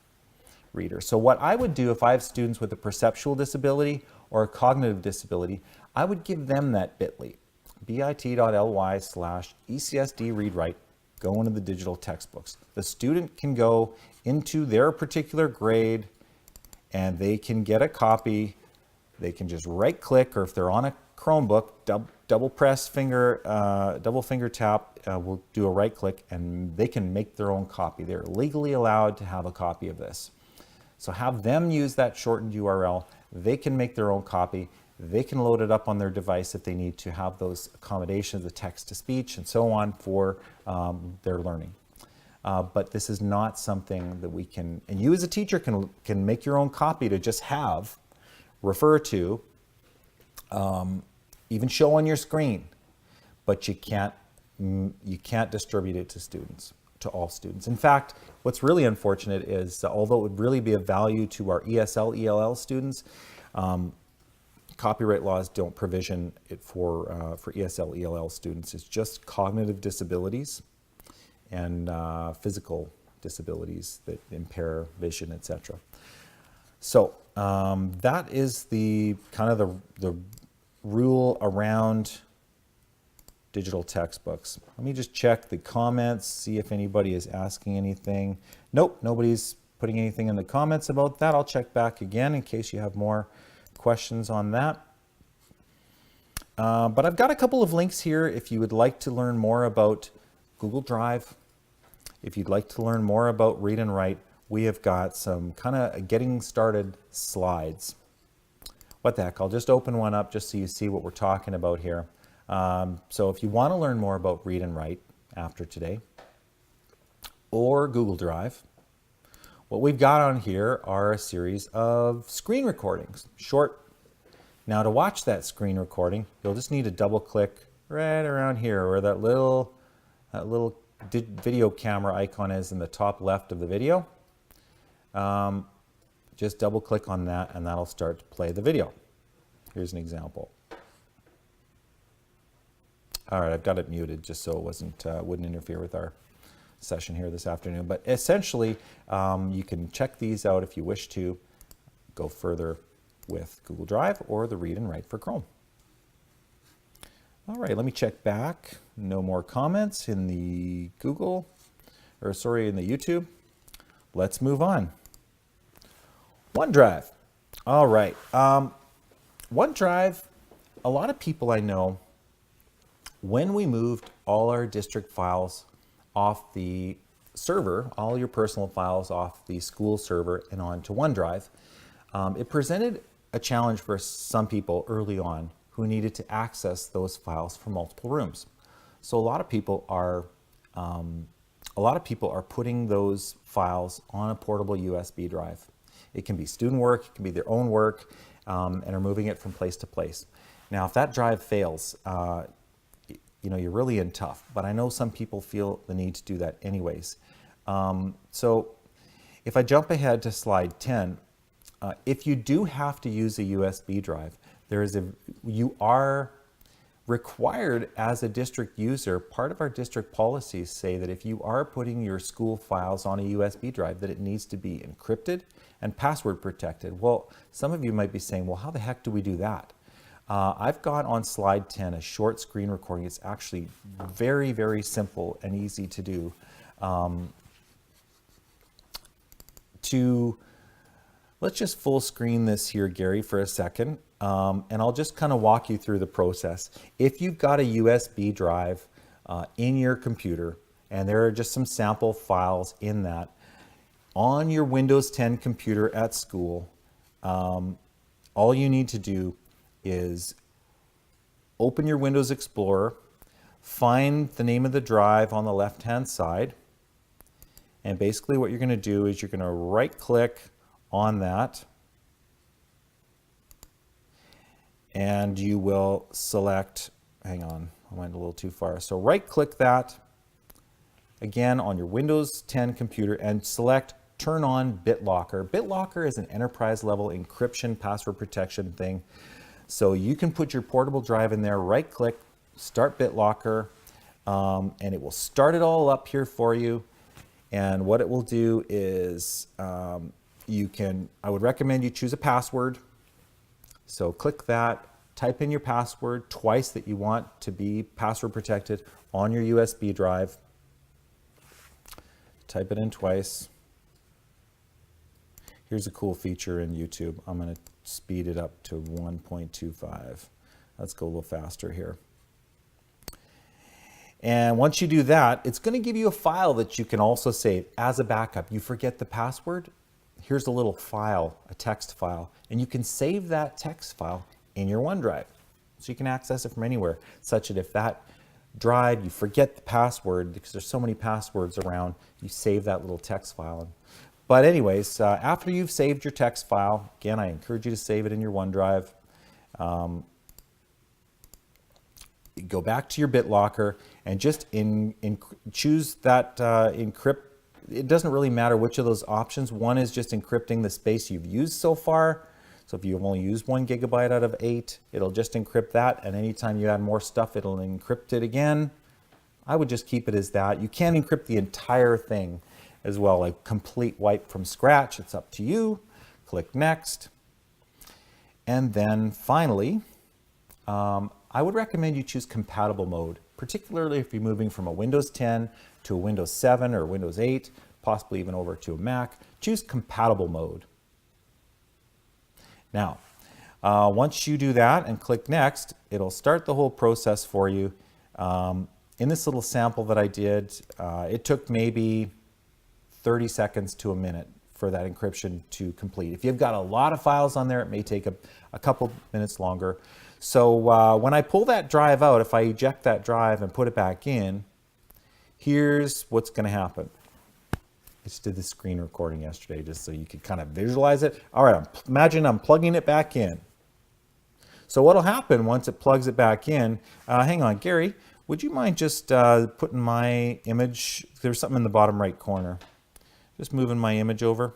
reader. So what I would do if I have students with a perceptual disability or a cognitive disability, I would give them that bit.ly. bit.ly/ECSD-read-write, go into the digital textbooks. The student can go into their particular grade and they can get a copy. They can just right click, or if they're on a Chromebook, double finger tap, we'll do a right click, and they can make their own copy. They're legally allowed to have a copy of this. So have them use that shortened URL. They can make their own copy. They can load it up on their device if they need to have those accommodations, the text to speech and so on for their learning. But this is not something that we can, and you as a teacher can make your own copy to just have, refer to, even show on your screen, but you can't distribute it to students, to all students. In fact, what's really unfortunate is although it would really be of value to our ESL, ELL students, copyright laws don't provision it for ESL, ELL students. It's just cognitive disabilities and physical disabilities that impair vision, etc. So that is the kind of the rule around digital textbooks. Let me just check the comments, see if anybody is asking anything. Nope, nobody's putting anything in the comments about that. I'll check back again in case you have more questions on that. But I've got a couple of links here if you would like to learn more about Google Drive, if you'd like to learn more about read and write, we have got some kind of getting started slides. What the heck, I'll just open one up just so you see what we're talking about here. So if you want to learn more about read and write after today, or Google Drive, what we've got on here are a series of screen recordings, short. Now to watch that screen recording, you'll just need to double click right around here where that little video camera icon is in the top left of the video. Just double click on that and that'll start to play the video. Here's an example. All right, I've got it muted just so it wouldn't interfere with our session here this afternoon. But essentially, you can check these out if you wish to go further with Google Drive or the read and write for Chrome. All right, let me check back. No more comments in the in the YouTube. Let's move on. OneDrive. All right. OneDrive, a lot of people I know, when we moved all our district files off the server, all your personal files off the school server and onto OneDrive, it presented a challenge for some people early on who needed to access those files from multiple rooms. So a lot of people are putting those files on a portable USB drive. It can be student work, it can be their own work, and are moving it from place to place. Now, if that drive fails, you're really in tough, but I know some people feel the need to do that anyways. So if I jump ahead to slide 10, if you do have to use a USB drive, you are required as a district user. Part of our district policies say that if you are putting your school files on a USB drive, that it needs to be encrypted and password protected. Well, some of you might be saying, well, how the heck do we do that? I've got on slide 10 a short screen recording. It's actually very, very simple and easy to do. Let's just full screen this here, Gary, for a second, and I'll just kind of walk you through the process. If you've got a USB drive in your computer, and there are just some sample files in that, on your Windows 10 computer at school, all you need to do is open your Windows Explorer, find the name of the drive on the left-hand side, and basically what you're going to do is you're going to right-click on that, and you will select, hang on, I went a little too far. So right-click that, again, on your Windows 10 computer, and select Turn on BitLocker. BitLocker is an enterprise-level encryption password protection thing. So you can put your portable drive in there, right-click, start BitLocker, and it will start it all up here for you. And what it will do is I would recommend you choose a password. So click that, type in your password twice that you want to be password protected on your USB drive. Type it in twice. Here's a cool feature in YouTube. I'm going to speed it up to 1.25. Let's go a little faster here. And once you do that, it's going to give you a file that you can also save as a backup. You forget the password, here's a little file, a text file, and you can save that text file in your OneDrive. So you can access it from anywhere, such that if that drive, you forget the password, because there's so many passwords around, you save that little text file. But anyways, after you've saved your text file, again, I encourage you to save it in your OneDrive. Go back to your BitLocker and just choose that encrypt. It doesn't really matter which of those options. One is just encrypting the space you've used so far. So if you've only used 1 gigabyte out of 8, it'll just encrypt that. And anytime you add more stuff, it'll encrypt it again. I would just keep it as that. You can encrypt the entire thing as well, like complete wipe from scratch. It's up to you. Click next. And then finally, I would recommend you choose compatible mode, particularly if you're moving from a Windows 10 to a Windows 7 or Windows 8, possibly even over to a Mac. Choose compatible mode. Now, once you do that and click next, it'll start the whole process for you. In this little sample that I did, it took maybe 30 seconds to a minute for that encryption to complete. If you've got a lot of files on there, it may take a couple minutes longer. So when I pull that drive out, if I eject that drive and put it back in, here's what's going to happen. I just did the screen recording yesterday just so you could kind of visualize it. All right, imagine I'm plugging it back in. So what'll happen once it plugs it back in, hang on, Gary, would you mind just putting my image, there's something in the bottom right corner. Just moving my image over.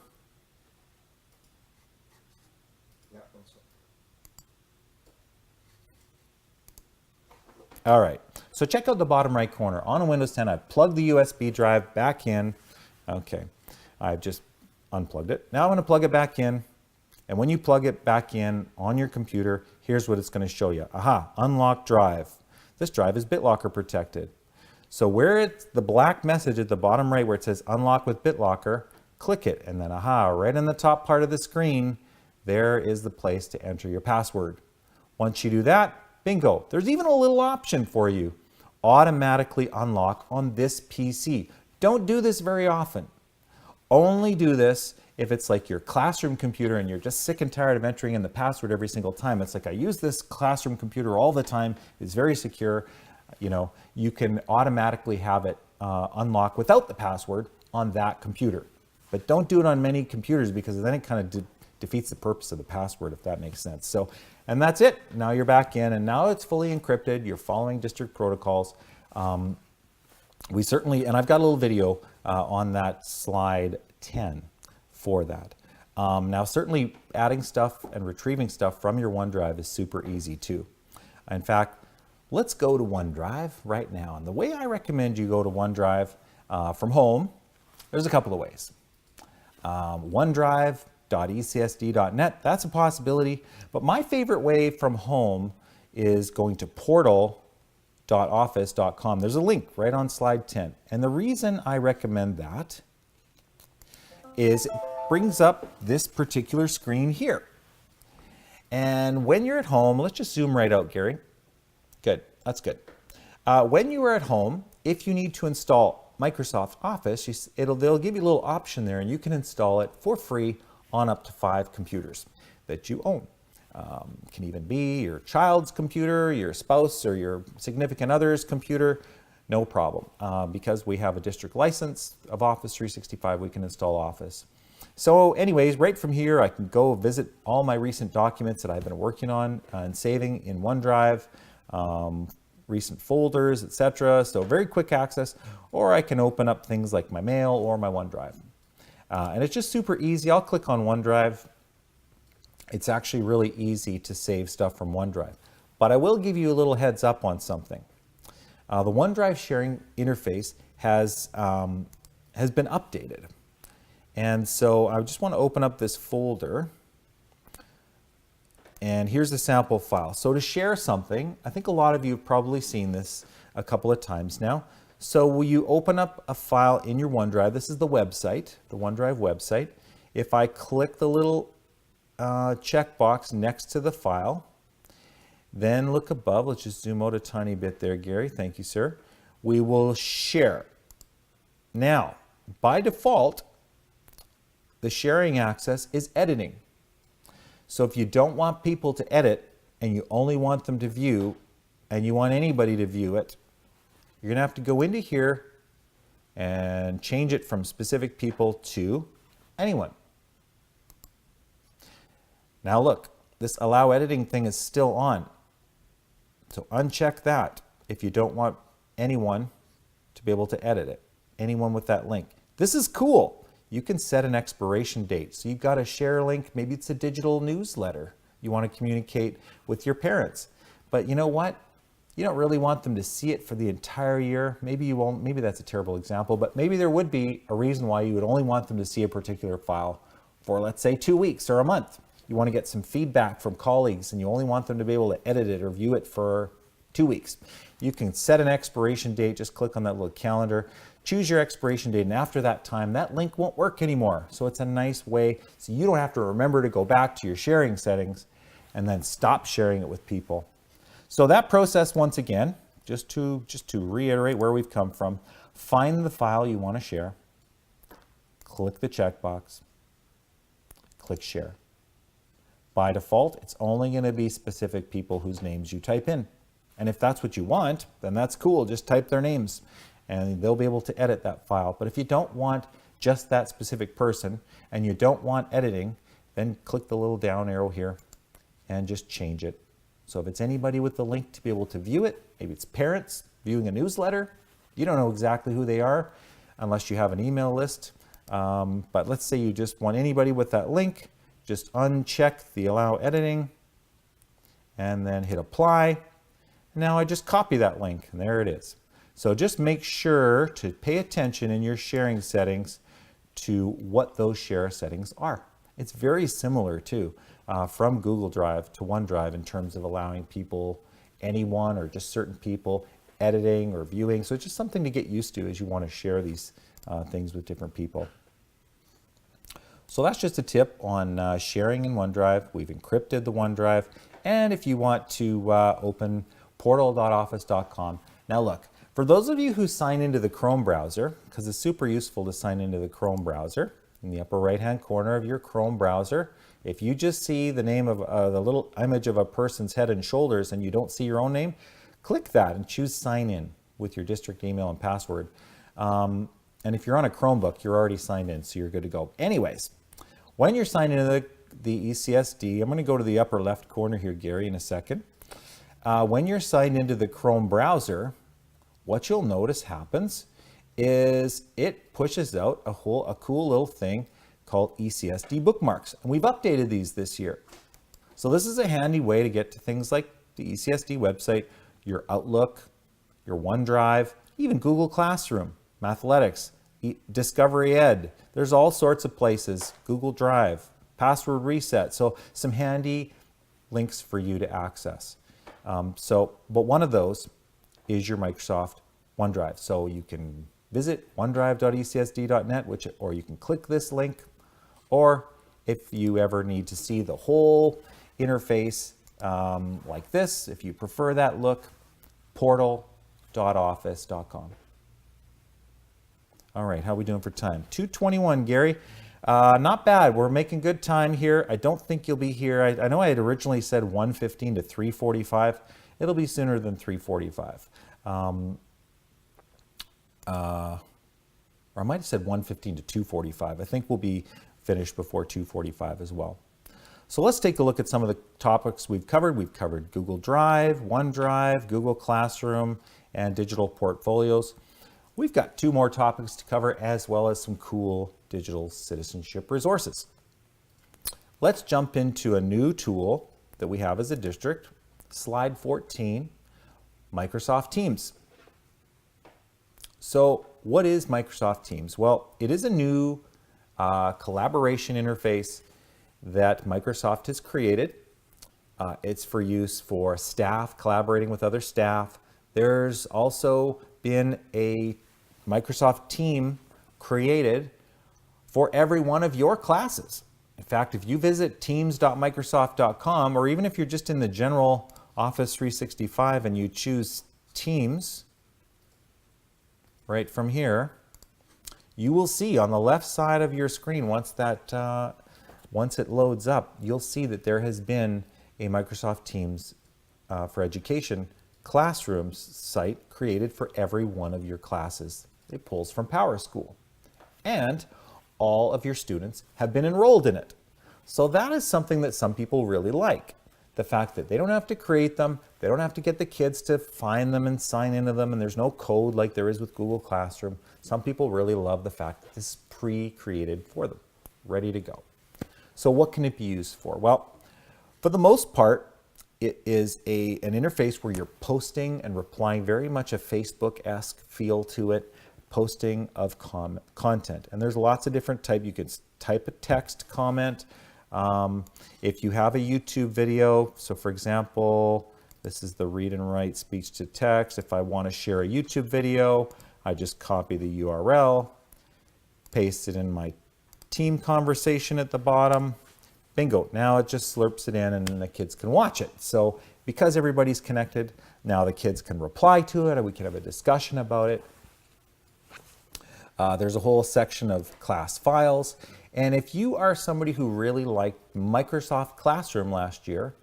All right, so check out the bottom right corner. On a Windows 10, I've plugged the USB drive back in. Okay, I've just unplugged it. Now I'm going to plug it back in. And when you plug it back in on your computer, here's what it's going to show you. Aha, unlock drive. This drive is BitLocker protected. So where it's the black message at the bottom right where it says unlock with BitLocker, click it. And then aha, right in the top part of the screen, there is the place to enter your password. Once you do that, bingo, there's even a little option for you. Automatically unlock on this PC. Don't do this very often. Only do this if it's like your classroom computer and you're just sick and tired of entering in the password every single time. It's like, I use this classroom computer all the time. It's very secure. You know, you can automatically have it unlock without the password on that computer. But don't do it on many computers because then it kind of defeats the purpose of the password, if that makes sense. So, and that's it. Now you're back in and now it's fully encrypted. You're following district protocols. We certainly, and I've got a little video on that slide 10 for that. Now certainly adding stuff and retrieving stuff from your OneDrive is super easy too. In fact, let's go to OneDrive right now. And the way I recommend you go to OneDrive from home, there's a couple of ways. OneDrive.ecsd.net, that's a possibility. But my favorite way from home is going to portal.office.com. There's a link right on slide 10. And the reason I recommend that is it brings up this particular screen here. And when you're at home, let's just zoom right out, Gary. Good, that's good. When you are at home, if you need to install Microsoft Office, they'll give you a little option there and you can install it for free on up to 5 computers that you own. It can even be your child's computer, your spouse or your significant other's computer, no problem. Because we have a district license of Office 365, we can install Office. So anyways, right from here, I can go visit all my recent documents that I've been working on and saving in OneDrive, recent folders, etc. So very quick access, or I can open up things like my mail or my OneDrive. And it's just super easy. I'll click on OneDrive. It's actually really easy to save stuff from OneDrive. But I will give you a little heads up on something. The OneDrive sharing interface has been updated. And so I just want to open up this folder. And here's the sample file. So to share something, I think a lot of you have probably seen this a couple of times now. So will you open up a file in your OneDrive? This is the website, the OneDrive website. If I click the little checkbox next to the file, then look above. Let's just zoom out a tiny bit there, Gary. Thank you, sir. We will share. Now, by default, the sharing access is editing. So if you don't want people to edit and you only want them to view and you want anybody to view it, you're gonna have to go into here and change it from specific people to anyone. Now look, this allow editing thing is still on. So uncheck that if you don't want anyone to be able to edit it, anyone with that link. This is cool. You can set an expiration date. So you've got a share link, maybe it's a digital newsletter. You want to communicate with your parents. But you know what? You don't really want them to see it for the entire year. Maybe you won't, maybe that's a terrible example, but maybe there would be a reason why you would only want them to see a particular file for, let's say, 2 weeks or a month. You want to get some feedback from colleagues and you only want them to be able to edit it or view it for 2 weeks. You can set an expiration date, just click on that little calendar, choose your expiration date, and after that time, that link won't work anymore. So it's a nice way, so you don't have to remember to go back to your sharing settings and then stop sharing it with people. So that process, once again, just to reiterate where we've come from, find the file you want to share, click the checkbox, click share. By default, it's only going to be specific people whose names you type in. And if that's what you want, then that's cool. Just type their names and they'll be able to edit that file. But if you don't want just that specific person and you don't want editing, then click the little down arrow here and just change it. So if it's anybody with the link to be able to view it, maybe it's parents viewing a newsletter, you don't know exactly who they are unless you have an email list. But let's say you just want anybody with that link, just uncheck the allow editing and then hit apply. Now I just copy that link and there it is. So just make sure to pay attention in your sharing settings to what those share settings are. It's very similar too from Google Drive to OneDrive in terms of allowing people, anyone or just certain people, editing or viewing. So it's just something to get used to as you want to share these things with different people. So that's just a tip on sharing in OneDrive. We've encrypted the OneDrive. And if you want to open portal.office.com. Now look, for those of you who sign into the Chrome browser, because it's super useful to sign into the Chrome browser, in the upper right-hand corner of your Chrome browser, if you just see the name of the little image of a person's head and shoulders and you don't see your own name, click that and choose sign in with your district email and password. And if you're on a Chromebook, you're already signed in, so you're good to go. Anyways, when you're signed into the ECSD, I'm going to go to the upper left corner here, Gary, in a second. When you're signed into the Chrome browser, what you'll notice happens is it pushes out a cool little thing called ECSD bookmarks. And we've updated these this year. So this is a handy way to get to things like the ECSD website, your Outlook, your OneDrive, even Google Classroom, Mathletics, Discovery Ed. There's all sorts of places, Google Drive, password reset. So some handy links for you to access. But one of those is your Microsoft OneDrive. So you can visit onedrive.ecsd.net, or you can click this link, or if you ever need to see the whole interface like this, if you prefer that look, portal.office.com. All right, how are we doing for time? 2:21, Gary. Not bad. We're making good time here. I don't think you'll be here. I know I had originally said 1:15 to 3:45. It'll be sooner than 3:45. Or I might have said 1:15 to 2:45. I think we'll be finished before 2:45 as well. So let's take a look at some of the topics we've covered. We've covered Google Drive, OneDrive, Google Classroom, and digital portfolios. We've got 2 more topics to cover, as well as some cool digital citizenship resources. Let's jump into a new tool that we have as a district. Slide 14, Microsoft Teams. So what is Microsoft Teams? Well, it is a new collaboration interface that Microsoft has created. It's for use for staff collaborating with other staff. There's also been a Microsoft team created for every one of your classes. In fact, if you visit teams.microsoft.com, or even if you're just in the general Office 365 and you choose Teams right from here, you will see on the left side of your screen, once it loads up, you'll see that there has been a Microsoft Teams for Education Classrooms site created for every one of your classes. It pulls from PowerSchool. And all of your students have been enrolled in it. So that is something that some people really like. The fact that they don't have to create them, they don't have to get the kids to find them and sign into them, and there's no code like there is with Google Classroom. Some people really love the fact that this is pre-created for them, ready to go. So what can it be used for? Well, for the most part, it is an interface where you're posting and replying, very much a Facebook-esque feel to it, posting of content. And there's lots of different types. You can type a text comment. If you have a YouTube video, so for example, this is the read and write speech to text. If I want to share a YouTube video, I just copy the URL, paste it in my team conversation at the bottom. Bingo, now it just slurps it in and then the kids can watch it. So because everybody's connected, now the kids can reply to it, or we can have a discussion about it. There's a whole section of class files. And if you are somebody who really liked Microsoft Classroom last year,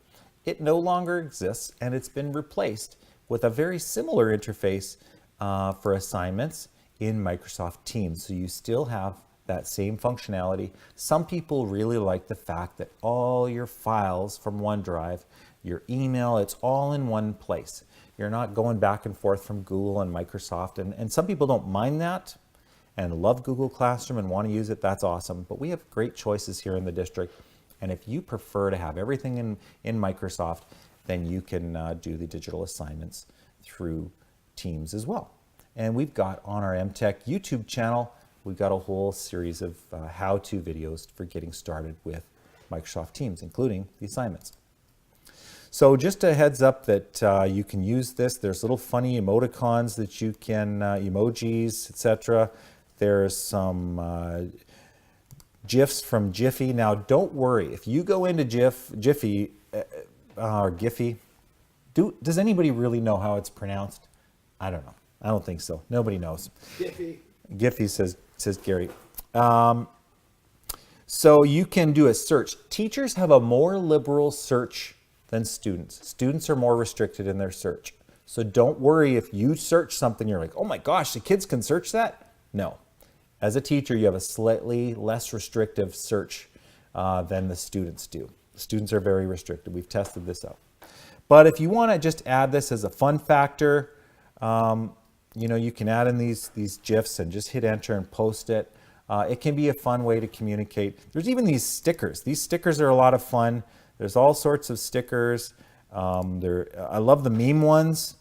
it no longer exists and it's been replaced with a very similar interface for assignments in Microsoft Teams. So you still have that same functionality. Some people really like the fact that all your files from OneDrive, your email, it's all in one place. You're not going back and forth from Google and Microsoft. And some people don't mind that and love Google Classroom and want to use it. That's awesome. But we have great choices here in the district. And if you prefer to have everything in Microsoft, then you can do the digital assignments through Teams as well. And we've got on our EmTech YouTube channel, we've got a whole series of how-to videos for getting started with Microsoft Teams, including the assignments. So just a heads up that you can use this. There's little funny emoticons that you can, emojis, etc. There's some GIFs from Jiffy. Now, don't worry. If you go into Jiffy or Giphy, does anybody really know how it's pronounced? I don't know. I don't think so. Nobody knows. Giphy says Gary. So you can do a search. Teachers have a more liberal search than students. Students are more restricted in their search. So don't worry if you search something, you're like, oh my gosh, the kids can search that? No. As a teacher, you have a slightly less restrictive search than the students do. Students are very restricted. We've tested this out. But if you want to just add this as a fun factor, you can add in these GIFs and just hit enter and post it. It can be a fun way to communicate. There's even these stickers. These stickers are a lot of fun. There's all sorts of stickers. I love the meme ones.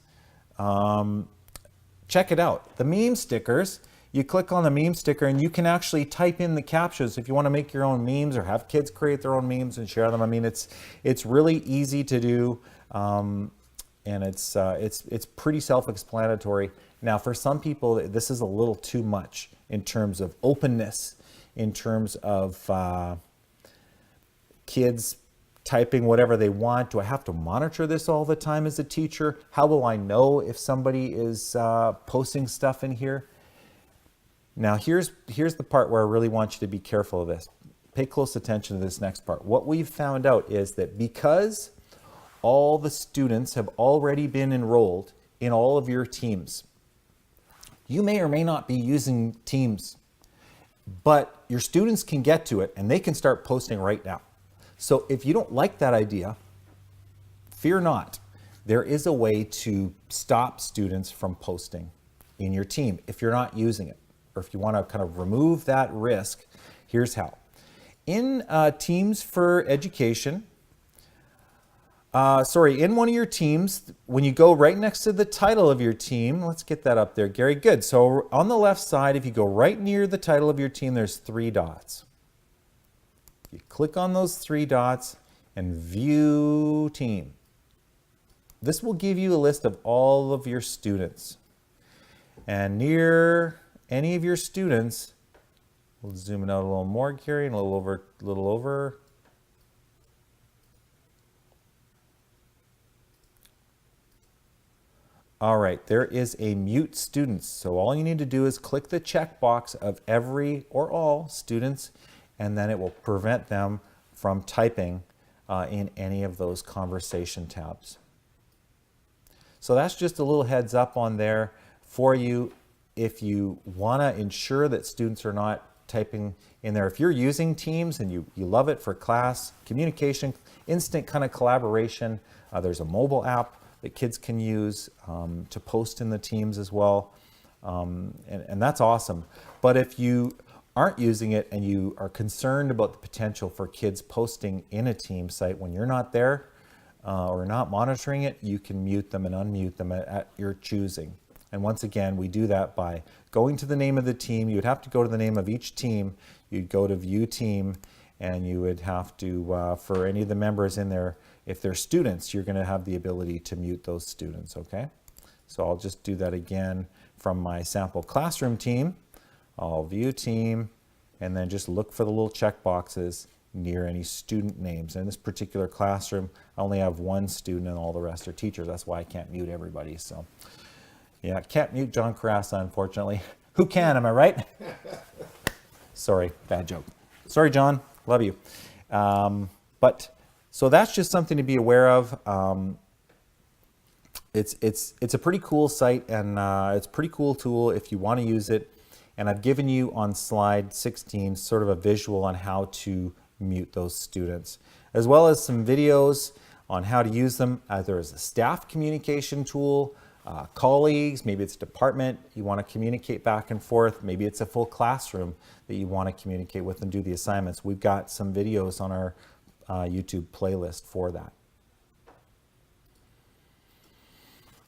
Check it out. The meme stickers, you click on the meme sticker and you can actually type in the captions if you want to make your own memes or have kids create their own memes and share them. I mean, it's really easy to do, and it's pretty self-explanatory. Now, for some people, this is a little too much in terms of openness, in terms of kids typing whatever they want. Do I have to monitor this all the time as a teacher? How will I know if somebody is posting stuff in here? Now, here's the part where I really want you to be careful of this. Pay close attention to this next part. What we've found out is that because all the students have already been enrolled in all of your teams, you may or may not be using Teams, but your students can get to it and they can start posting right now. So if you don't like that idea, fear not. There is a way to stop students from posting in your team if you're not using it, or if you want to kind of remove that risk. Here's how. In Teams for Education, in one of your teams, when you go right next to the title of your team, let's get that up there, Gary, good. So on the left side, if you go right near the title of your team, there's 3 dots. You click on those 3 dots and view team. This will give you a list of all of your students. And near any of your students, we'll zoom it out a little more, Gary, and a little over. All right, there is a mute students. So all you need to do is click the checkbox of every or all students, and then it will prevent them from typing in any of those conversation tabs. So that's just a little heads up on there for you if you want to ensure that students are not typing in there. If you're using Teams and you love it for class communication, instant kind of collaboration, there's a mobile app that kids can use to post in the Teams as well, and that's awesome. But if you aren't using it and you are concerned about the potential for kids posting in a team site when you're not there or not monitoring it, you can mute them and unmute them at your choosing. And once again, we do that by going to the name of the team. You would have to go to the name of each team. You'd go to view team, and you would have to, for any of the members in there, if they're students, you're going to have the ability to mute those students, okay? So I'll just do that again from my sample classroom team. I'll view team, and then just look for the little check boxes near any student names. In this particular classroom, I only have 1 student and all the rest are teachers. That's why I can't mute everybody. So yeah, can't mute John Carassa, unfortunately. Who can, am I right? Sorry, bad joke. Sorry, John, love you. But so that's just something to be aware of. It's a pretty cool site, and it's a pretty cool tool if you want to use it. And I've given you on slide 16 sort of a visual on how to mute those students, as well as some videos on how to use them either as a staff communication tool, colleagues, maybe it's a department you want to communicate back and forth, maybe it's a full classroom that you want to communicate with and do the assignments. We've got some videos on our YouTube playlist for that.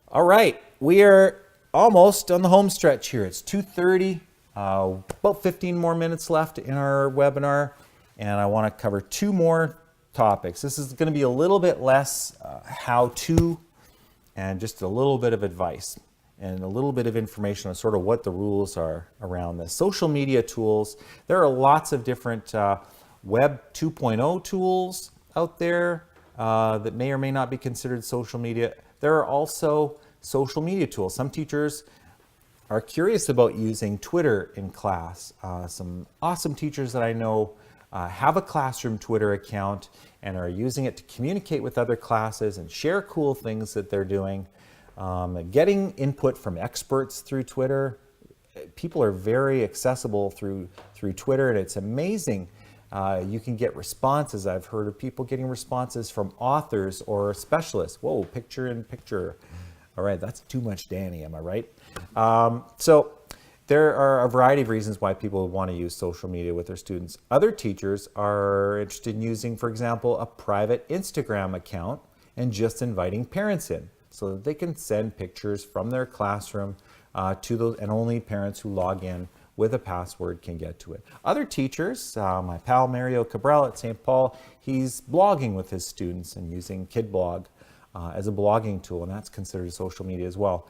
All right, we are almost on the home stretch here. It's 2:30, about 15 more minutes left in our webinar, and I want to cover two more topics. This is going to be a little bit less how-to and just a little bit of advice and a little bit of information on sort of what the rules are around this. Social media tools, there are lots of different Web 2.0 tools out there that may or may not be considered social media. There are also social media tools. Some teachers are curious about using Twitter in class. Some awesome teachers that I know have a classroom Twitter account and are using it to communicate with other classes and share cool things that they're doing. Getting input from experts through Twitter. People are very accessible through Twitter, and it's amazing. You can get responses. I've heard of people getting responses from authors or specialists. Whoa, picture in picture. All right, that's too much Danny, am I right? So there are a variety of reasons why people would want to use social media with their students. Other teachers are interested in using, for example, a private Instagram account and just inviting parents in so that they can send pictures from their classroom to those, and only parents who log in with a password can get to it. Other teachers, my pal Mario Cabral at St. Paul, he's blogging with his students and using KidBlog as a blogging tool, and that's considered social media as well.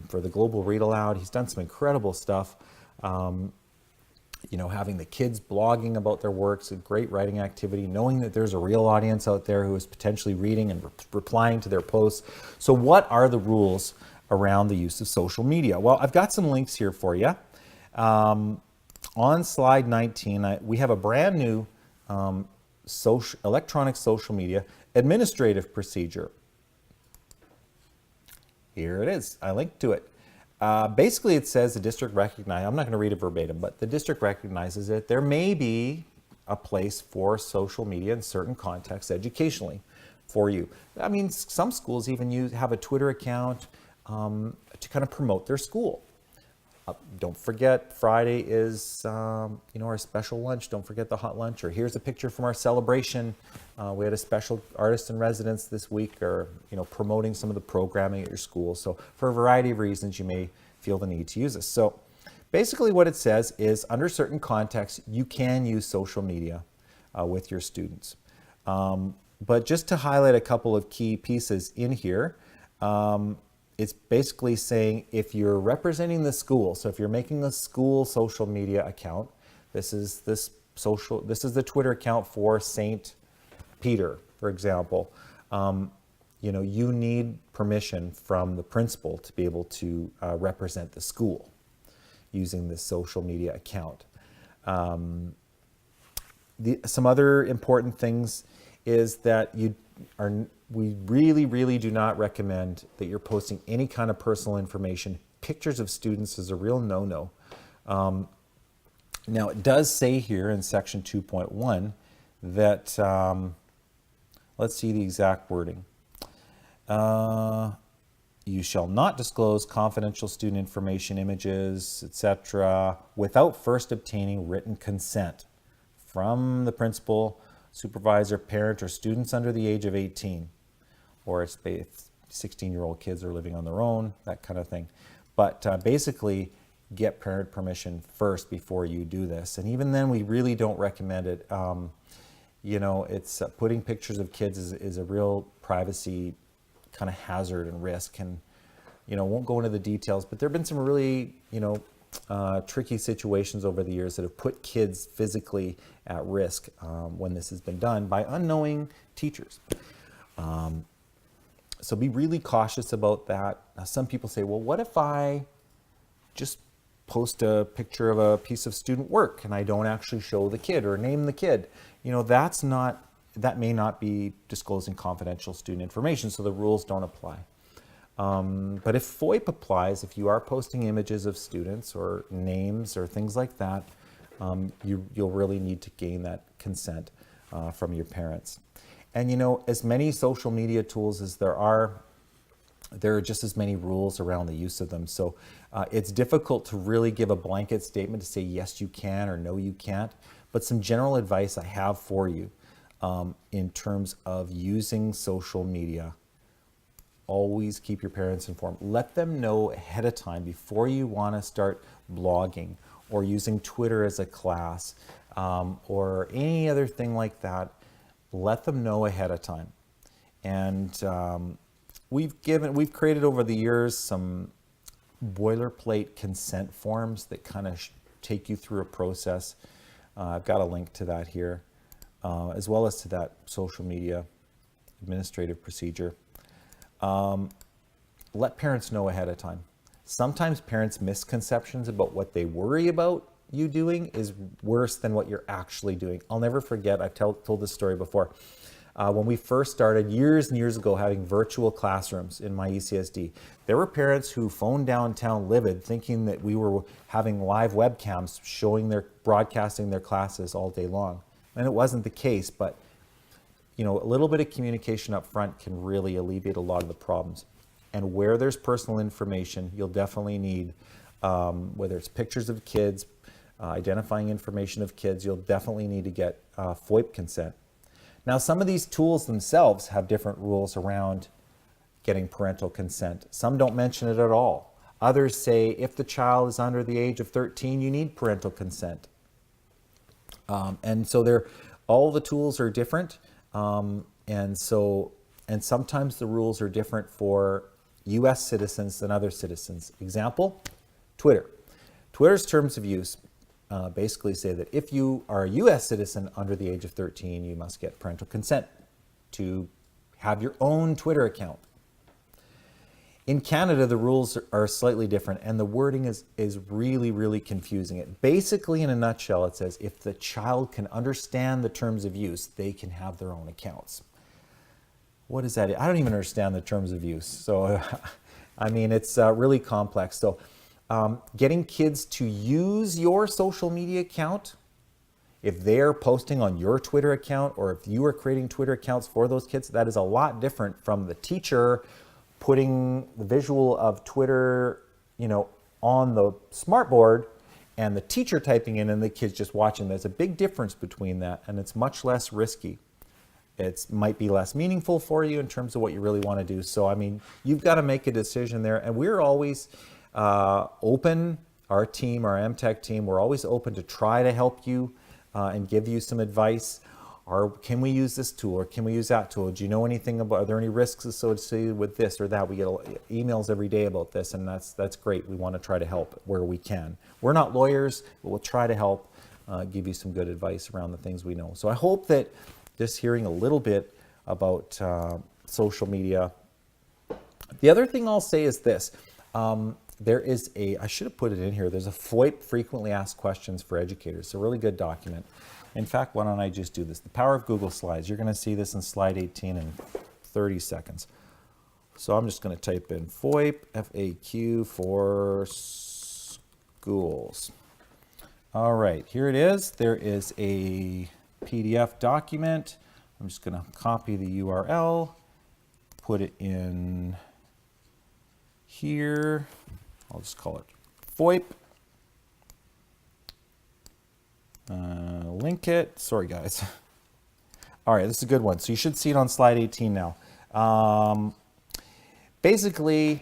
For the Global Read Aloud, he's done some incredible stuff. You know, having the kids blogging about their works, a great writing activity, knowing that there's a real audience out there who is potentially reading and replying to their posts. So what are the rules around the use of social media? Well, I've got some links here for you. On slide 19, we have a brand new electronic social media administrative procedure. Here it is. I linked to it. Basically, it says the district recognizes, I'm not going to read it verbatim, but the district recognizes that there may be a place for social media in certain contexts educationally for you. I mean, some schools even have a Twitter account to kind of promote their school. Don't forget, Friday is our special lunch. Don't forget the hot lunch. Or here's a picture from our celebration. We had a special artist in residence this week, or promoting some of the programming at your school. So for a variety of reasons, you may feel the need to use this. So basically, what it says is, under certain contexts, you can use social media with your students. But just to highlight a couple of key pieces in here. It's basically saying if you're representing the school, so if you're making a school social media account, this is the Twitter account for St. Peter, for example. You need permission from the principal to be able to represent the school using this social media account. Some other important things is that we really, really do not recommend that you're posting any kind of personal information. Pictures of students is a real no-no. Now, it does say here in section 2.1 that, let's see the exact wording. You shall not disclose confidential student information, images, etc., without first obtaining written consent from the principal, supervisor, parent, or students under the age of 18. Or if 16-year-old kids are living on their own, that kind of thing. But basically, get parent permission first before you do this. And even then, we really don't recommend it. It's putting pictures of kids is a real privacy kind of hazard and risk. And, won't go into the details, but there have been some really, tricky situations over the years that have put kids physically at risk when this has been done by unknowing teachers. So be really cautious about that. Now, some people say, well, what if I just post a picture of a piece of student work and I don't actually show the kid or name the kid, that may not be disclosing confidential student information, so the rules don't apply. But if FOIP applies, if you are posting images of students or names or things like that, you'll really need to gain that consent from your parents. And as many social media tools as there are just as many rules around the use of them. So it's difficult to really give a blanket statement to say yes you can or no you can't. But some general advice I have for you in terms of using social media. Always keep your parents informed. Let them know ahead of time before you want to start blogging or using Twitter as a class or any other thing like that. Let them know ahead of time. And we've created over the years some boilerplate consent forms that kind of take you through a process. I've got a link to that here, as well as to that social media administrative procedure. Let parents know ahead of time. Sometimes parents' misconceptions about what they worry about you doing is worse than what you're actually doing. I'll never forget, I've told this story before. When we first started years and years ago having virtual classrooms in my ECSD, there were parents who phoned downtown livid thinking that we were having live webcams broadcasting their classes all day long. And it wasn't the case, but a little bit of communication up front can really alleviate a lot of the problems. And where there's personal information, you'll definitely need, whether it's pictures of kids, identifying information of kids, you'll definitely need to get FOIP consent. Now, some of these tools themselves have different rules around getting parental consent. Some don't mention it at all. Others say if the child is under the age of 13, you need parental consent. And so all the tools are different. And sometimes the rules are different for US citizens than other citizens. Example, Twitter. Twitter's terms of use basically say that if you are a US citizen under the age of 13, you must get parental consent to have your own Twitter account. In Canada, the rules are slightly different, and the wording is really, really confusing. It basically, in a nutshell, it says if the child can understand the terms of use, they can have their own accounts. What is that? I don't even understand the terms of use. So, it's really complex. So, getting kids to use your social media account, if they're posting on your Twitter account, or if you are creating Twitter accounts for those kids, that is a lot different from the teacher putting the visual of Twitter, on the smartboard and the teacher typing in and the kids just watching. There's a big difference between that, and it's much less risky. It might be less meaningful for you in terms of what you really want to do. So, you've got to make a decision there, and we're always open, our team, our EmTech team, we're always open to try to help you and give you some advice. Or can we use this tool, or can we use that tool? Do you know anything about, are there any risks associated with this or that? We get emails every day about this, and that's great. We want to try to help where we can. We're not lawyers, but we'll try to help give you some good advice around the things we know. So I hope that just hearing a little bit about social media. The other thing I'll say is this. There is I should have put it in here, there's a FOIP frequently asked questions for educators. It's a really good document. In fact, why don't I just do this? The power of Google Slides. You're going to see this in slide 18 in 30 seconds. So I'm just going to type in FOIP, FAQ for schools. All right, here it is. There is a PDF document. I'm just going to copy the URL, put it in here. I'll just call it FOIP. Link it. Sorry, guys. All right, this is a good one. So you should see it on slide 18 now. Basically,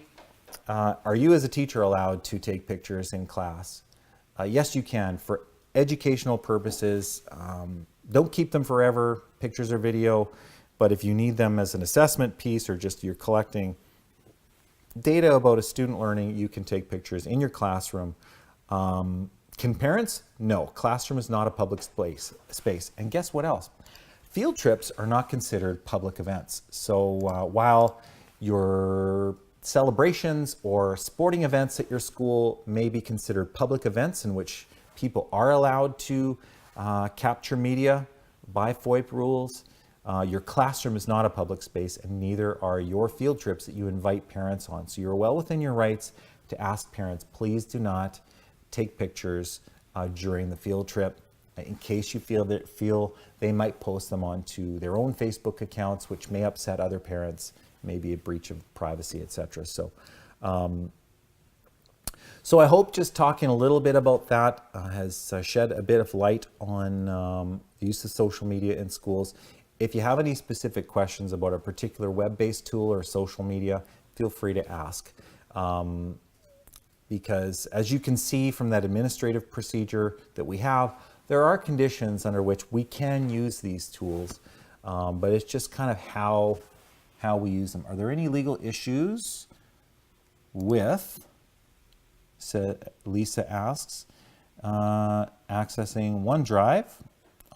are you as a teacher allowed to take pictures in class? Yes, you can. For educational purposes, don't keep them forever, pictures or video, but if you need them as an assessment piece or just you're collecting data about a student learning, you can take pictures in your classroom. Can parents? No, classroom is not a public space. And guess what else? Field trips are not considered public events. So while your celebrations or sporting events at your school may be considered public events in which people are allowed to capture media by FOIP rules. Your classroom is not a public space, and neither are your field trips that you invite parents on. So you're well within your rights to ask parents, please do not take pictures during the field trip in case you feel they might post them onto their own Facebook accounts, which may upset other parents, maybe a breach of privacy, etc. So I hope just talking a little bit about that has shed a bit of light on the use of social media in schools. If you have any specific questions about a particular web-based tool or social media, feel free to ask. Because as you can see from that administrative procedure that we have, there are conditions under which we can use these tools, but it's just kind of how we use them. Are there any legal issues with, Lisa asks, accessing OneDrive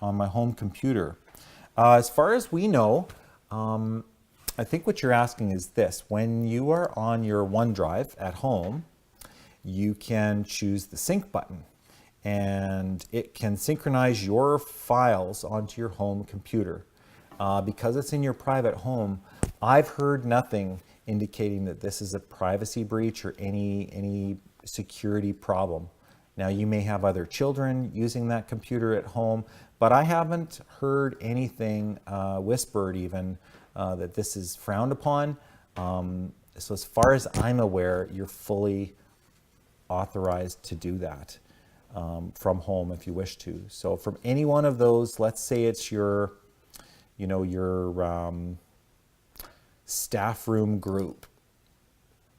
on my home computer? As far as we know, I think what you're asking is this. When you are on your OneDrive at home, you can choose the sync button, and it can synchronize your files onto your home computer. Because it's in your private home, I've heard nothing indicating that this is a privacy breach or any security problem. Now, you may have other children using that computer at home, but I haven't heard anything whispered even that this is frowned upon. So as far as I'm aware, you're fully authorized to do that from home if you wish to. So from any one of those, let's say it's your staff room group,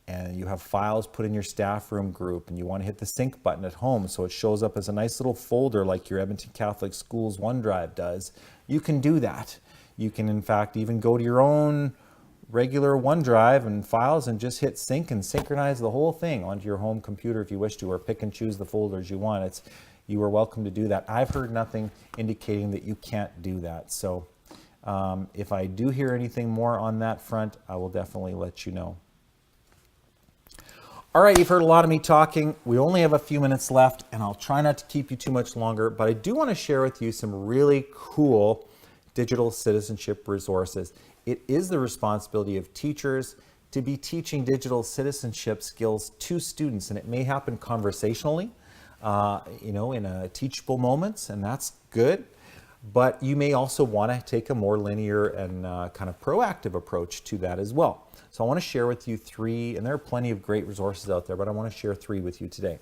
and you have files put in your staff room group, and you want to hit the sync button at home so it shows up as a nice little folder like your Edmonton Catholic Schools OneDrive does, you can do that. You can, in fact, even go to your own regular OneDrive and files and just hit sync and synchronize the whole thing onto your home computer if you wish to, or pick and choose the folders you want. You are welcome to do that. I've heard nothing indicating that you can't do that. So if I do hear anything more on that front, I will definitely let you know. All right, you've heard a lot of me talking. We only have a few minutes left, and I'll try not to keep you too much longer, but I do want to share with you some really cool digital citizenship resources. It is the responsibility of teachers to be teaching digital citizenship skills to students, and it may happen conversationally, in a teachable moments, and that's good. But you may also want to take a more linear and kind of proactive approach to that as well. So I want to share with you three, and there are plenty of great resources out there, but I want to share three with you today.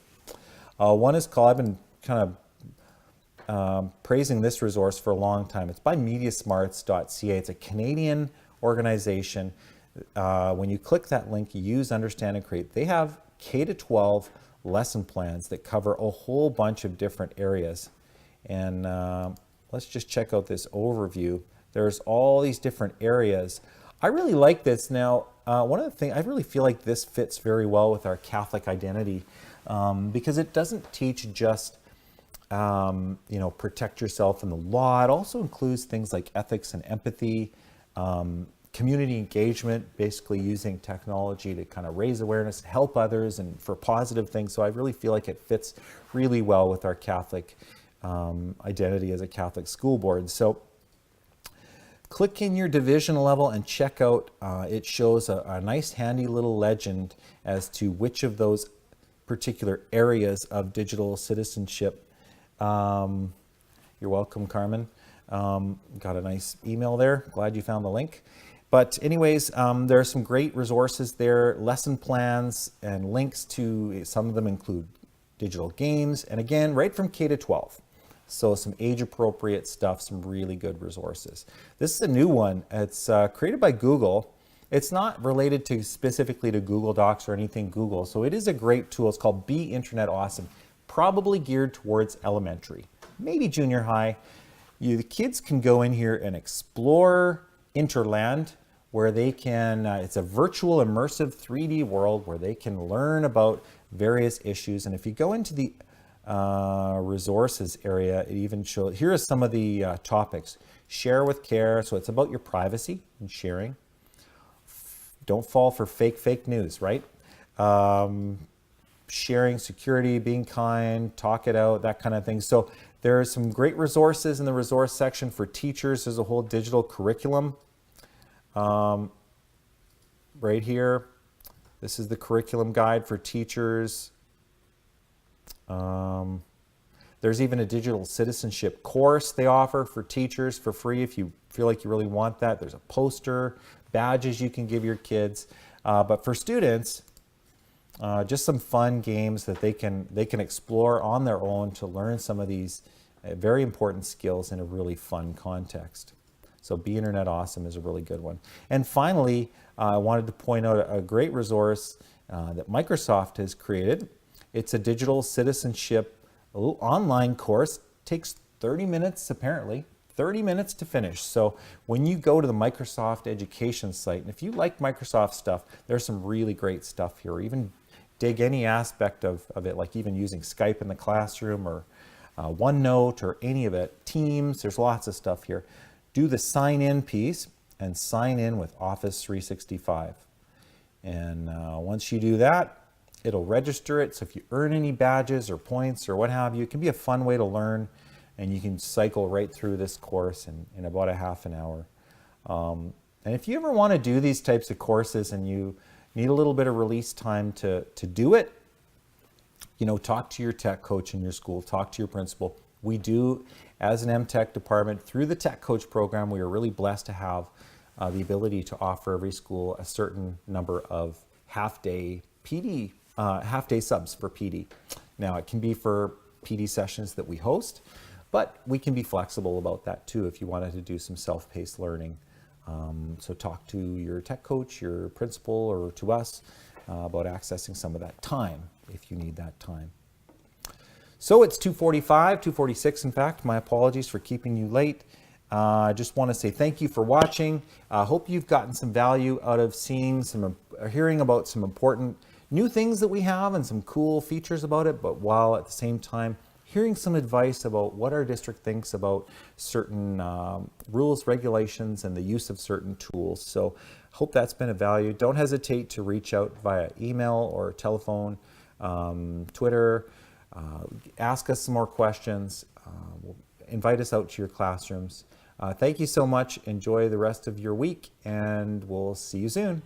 One is called, I've been kind of praising this resource for a long time. It's by mediasmarts.ca. It's a Canadian organization. When you click that link, use, understand, and create. They have K-12 lesson plans that cover a whole bunch of different areas. And let's just check out this overview. There's all these different areas. I really like this. Now, one of the things, I really feel like this fits very well with our Catholic identity because it doesn't teach just, protect yourself in the law. It also includes things like ethics and empathy, community engagement, basically using technology to kind of raise awareness, help others, and for positive things. So I really feel like it fits really well with our Catholic identity as a Catholic school board. So click in your division level and check out, it shows a nice handy little legend as to which of those particular areas of digital citizenship. You're welcome, Carmen. Got a nice email there. Glad you found the link. But anyways, there are some great resources there, lesson plans and links to, some of them include digital games, and again, right from K-12. So some age-appropriate stuff, some really good resources. This is a new one. It's created by Google. It's not related to specifically to Google Docs or anything Google, so it is a great tool. It's called Be Internet Awesome, probably geared towards elementary, maybe junior high. The kids can go in here and explore Interland, where they can, it's a virtual immersive 3D world where they can learn about various issues. And if you go into the resources area, it even shows, here are some of the topics. Share with care, so it's about your privacy and sharing. don't fall for fake news, right? Sharing security, being kind, talk it out, that kind of thing. So there are some great resources in the resource section for teachers. There's a whole digital curriculum right here. This is the curriculum guide for teachers. There's even a digital citizenship course they offer for teachers for free if you feel like you really want that. There's a poster, badges you can give your kids. But for students, just some fun games that they can explore on their own to learn some of these very important skills in a really fun context. So Be Internet Awesome is a really good one. And finally, I wanted to point out a great resource that Microsoft has created. It's a digital citizenship online course. Takes 30 minutes, apparently. 30 minutes to finish. So when you go to the Microsoft education site, and if you like Microsoft stuff, there's some really great stuff here. Even dig any aspect of it, like even using Skype in the classroom or OneNote or any of it. Teams, there's lots of stuff here. Do the sign in piece and sign in with Office 365. And once you do that, it'll register it. So if you earn any badges or points or what have you, it can be a fun way to learn, and you can cycle right through this course in about a half an hour. And if you ever want to do these types of courses and you need a little bit of release time to do it, talk to your tech coach in your school, talk to your principal. We do, as an EmTech department, through the Tech Coach program, we are really blessed to have the ability to offer every school a certain number of half-day PD, half-day subs for PD. Now, it can be for PD sessions that we host, but we can be flexible about that too if you wanted to do some self-paced learning. So talk to your tech coach, your principal, or to us about accessing some of that time if you need that time. So it's 2:45, 2:46 in fact. My apologies for keeping you late. I just want to say thank you for watching. I hope you've gotten some value out of hearing about some important new things that we have and some cool features about it, but while at the same time hearing some advice about what our district thinks about certain rules, regulations, and the use of certain tools. So hope that's been of value. Don't hesitate to reach out via email or telephone, Twitter. Ask us some more questions. Invite us out to your classrooms. Thank you so much. Enjoy the rest of your week, and we'll see you soon.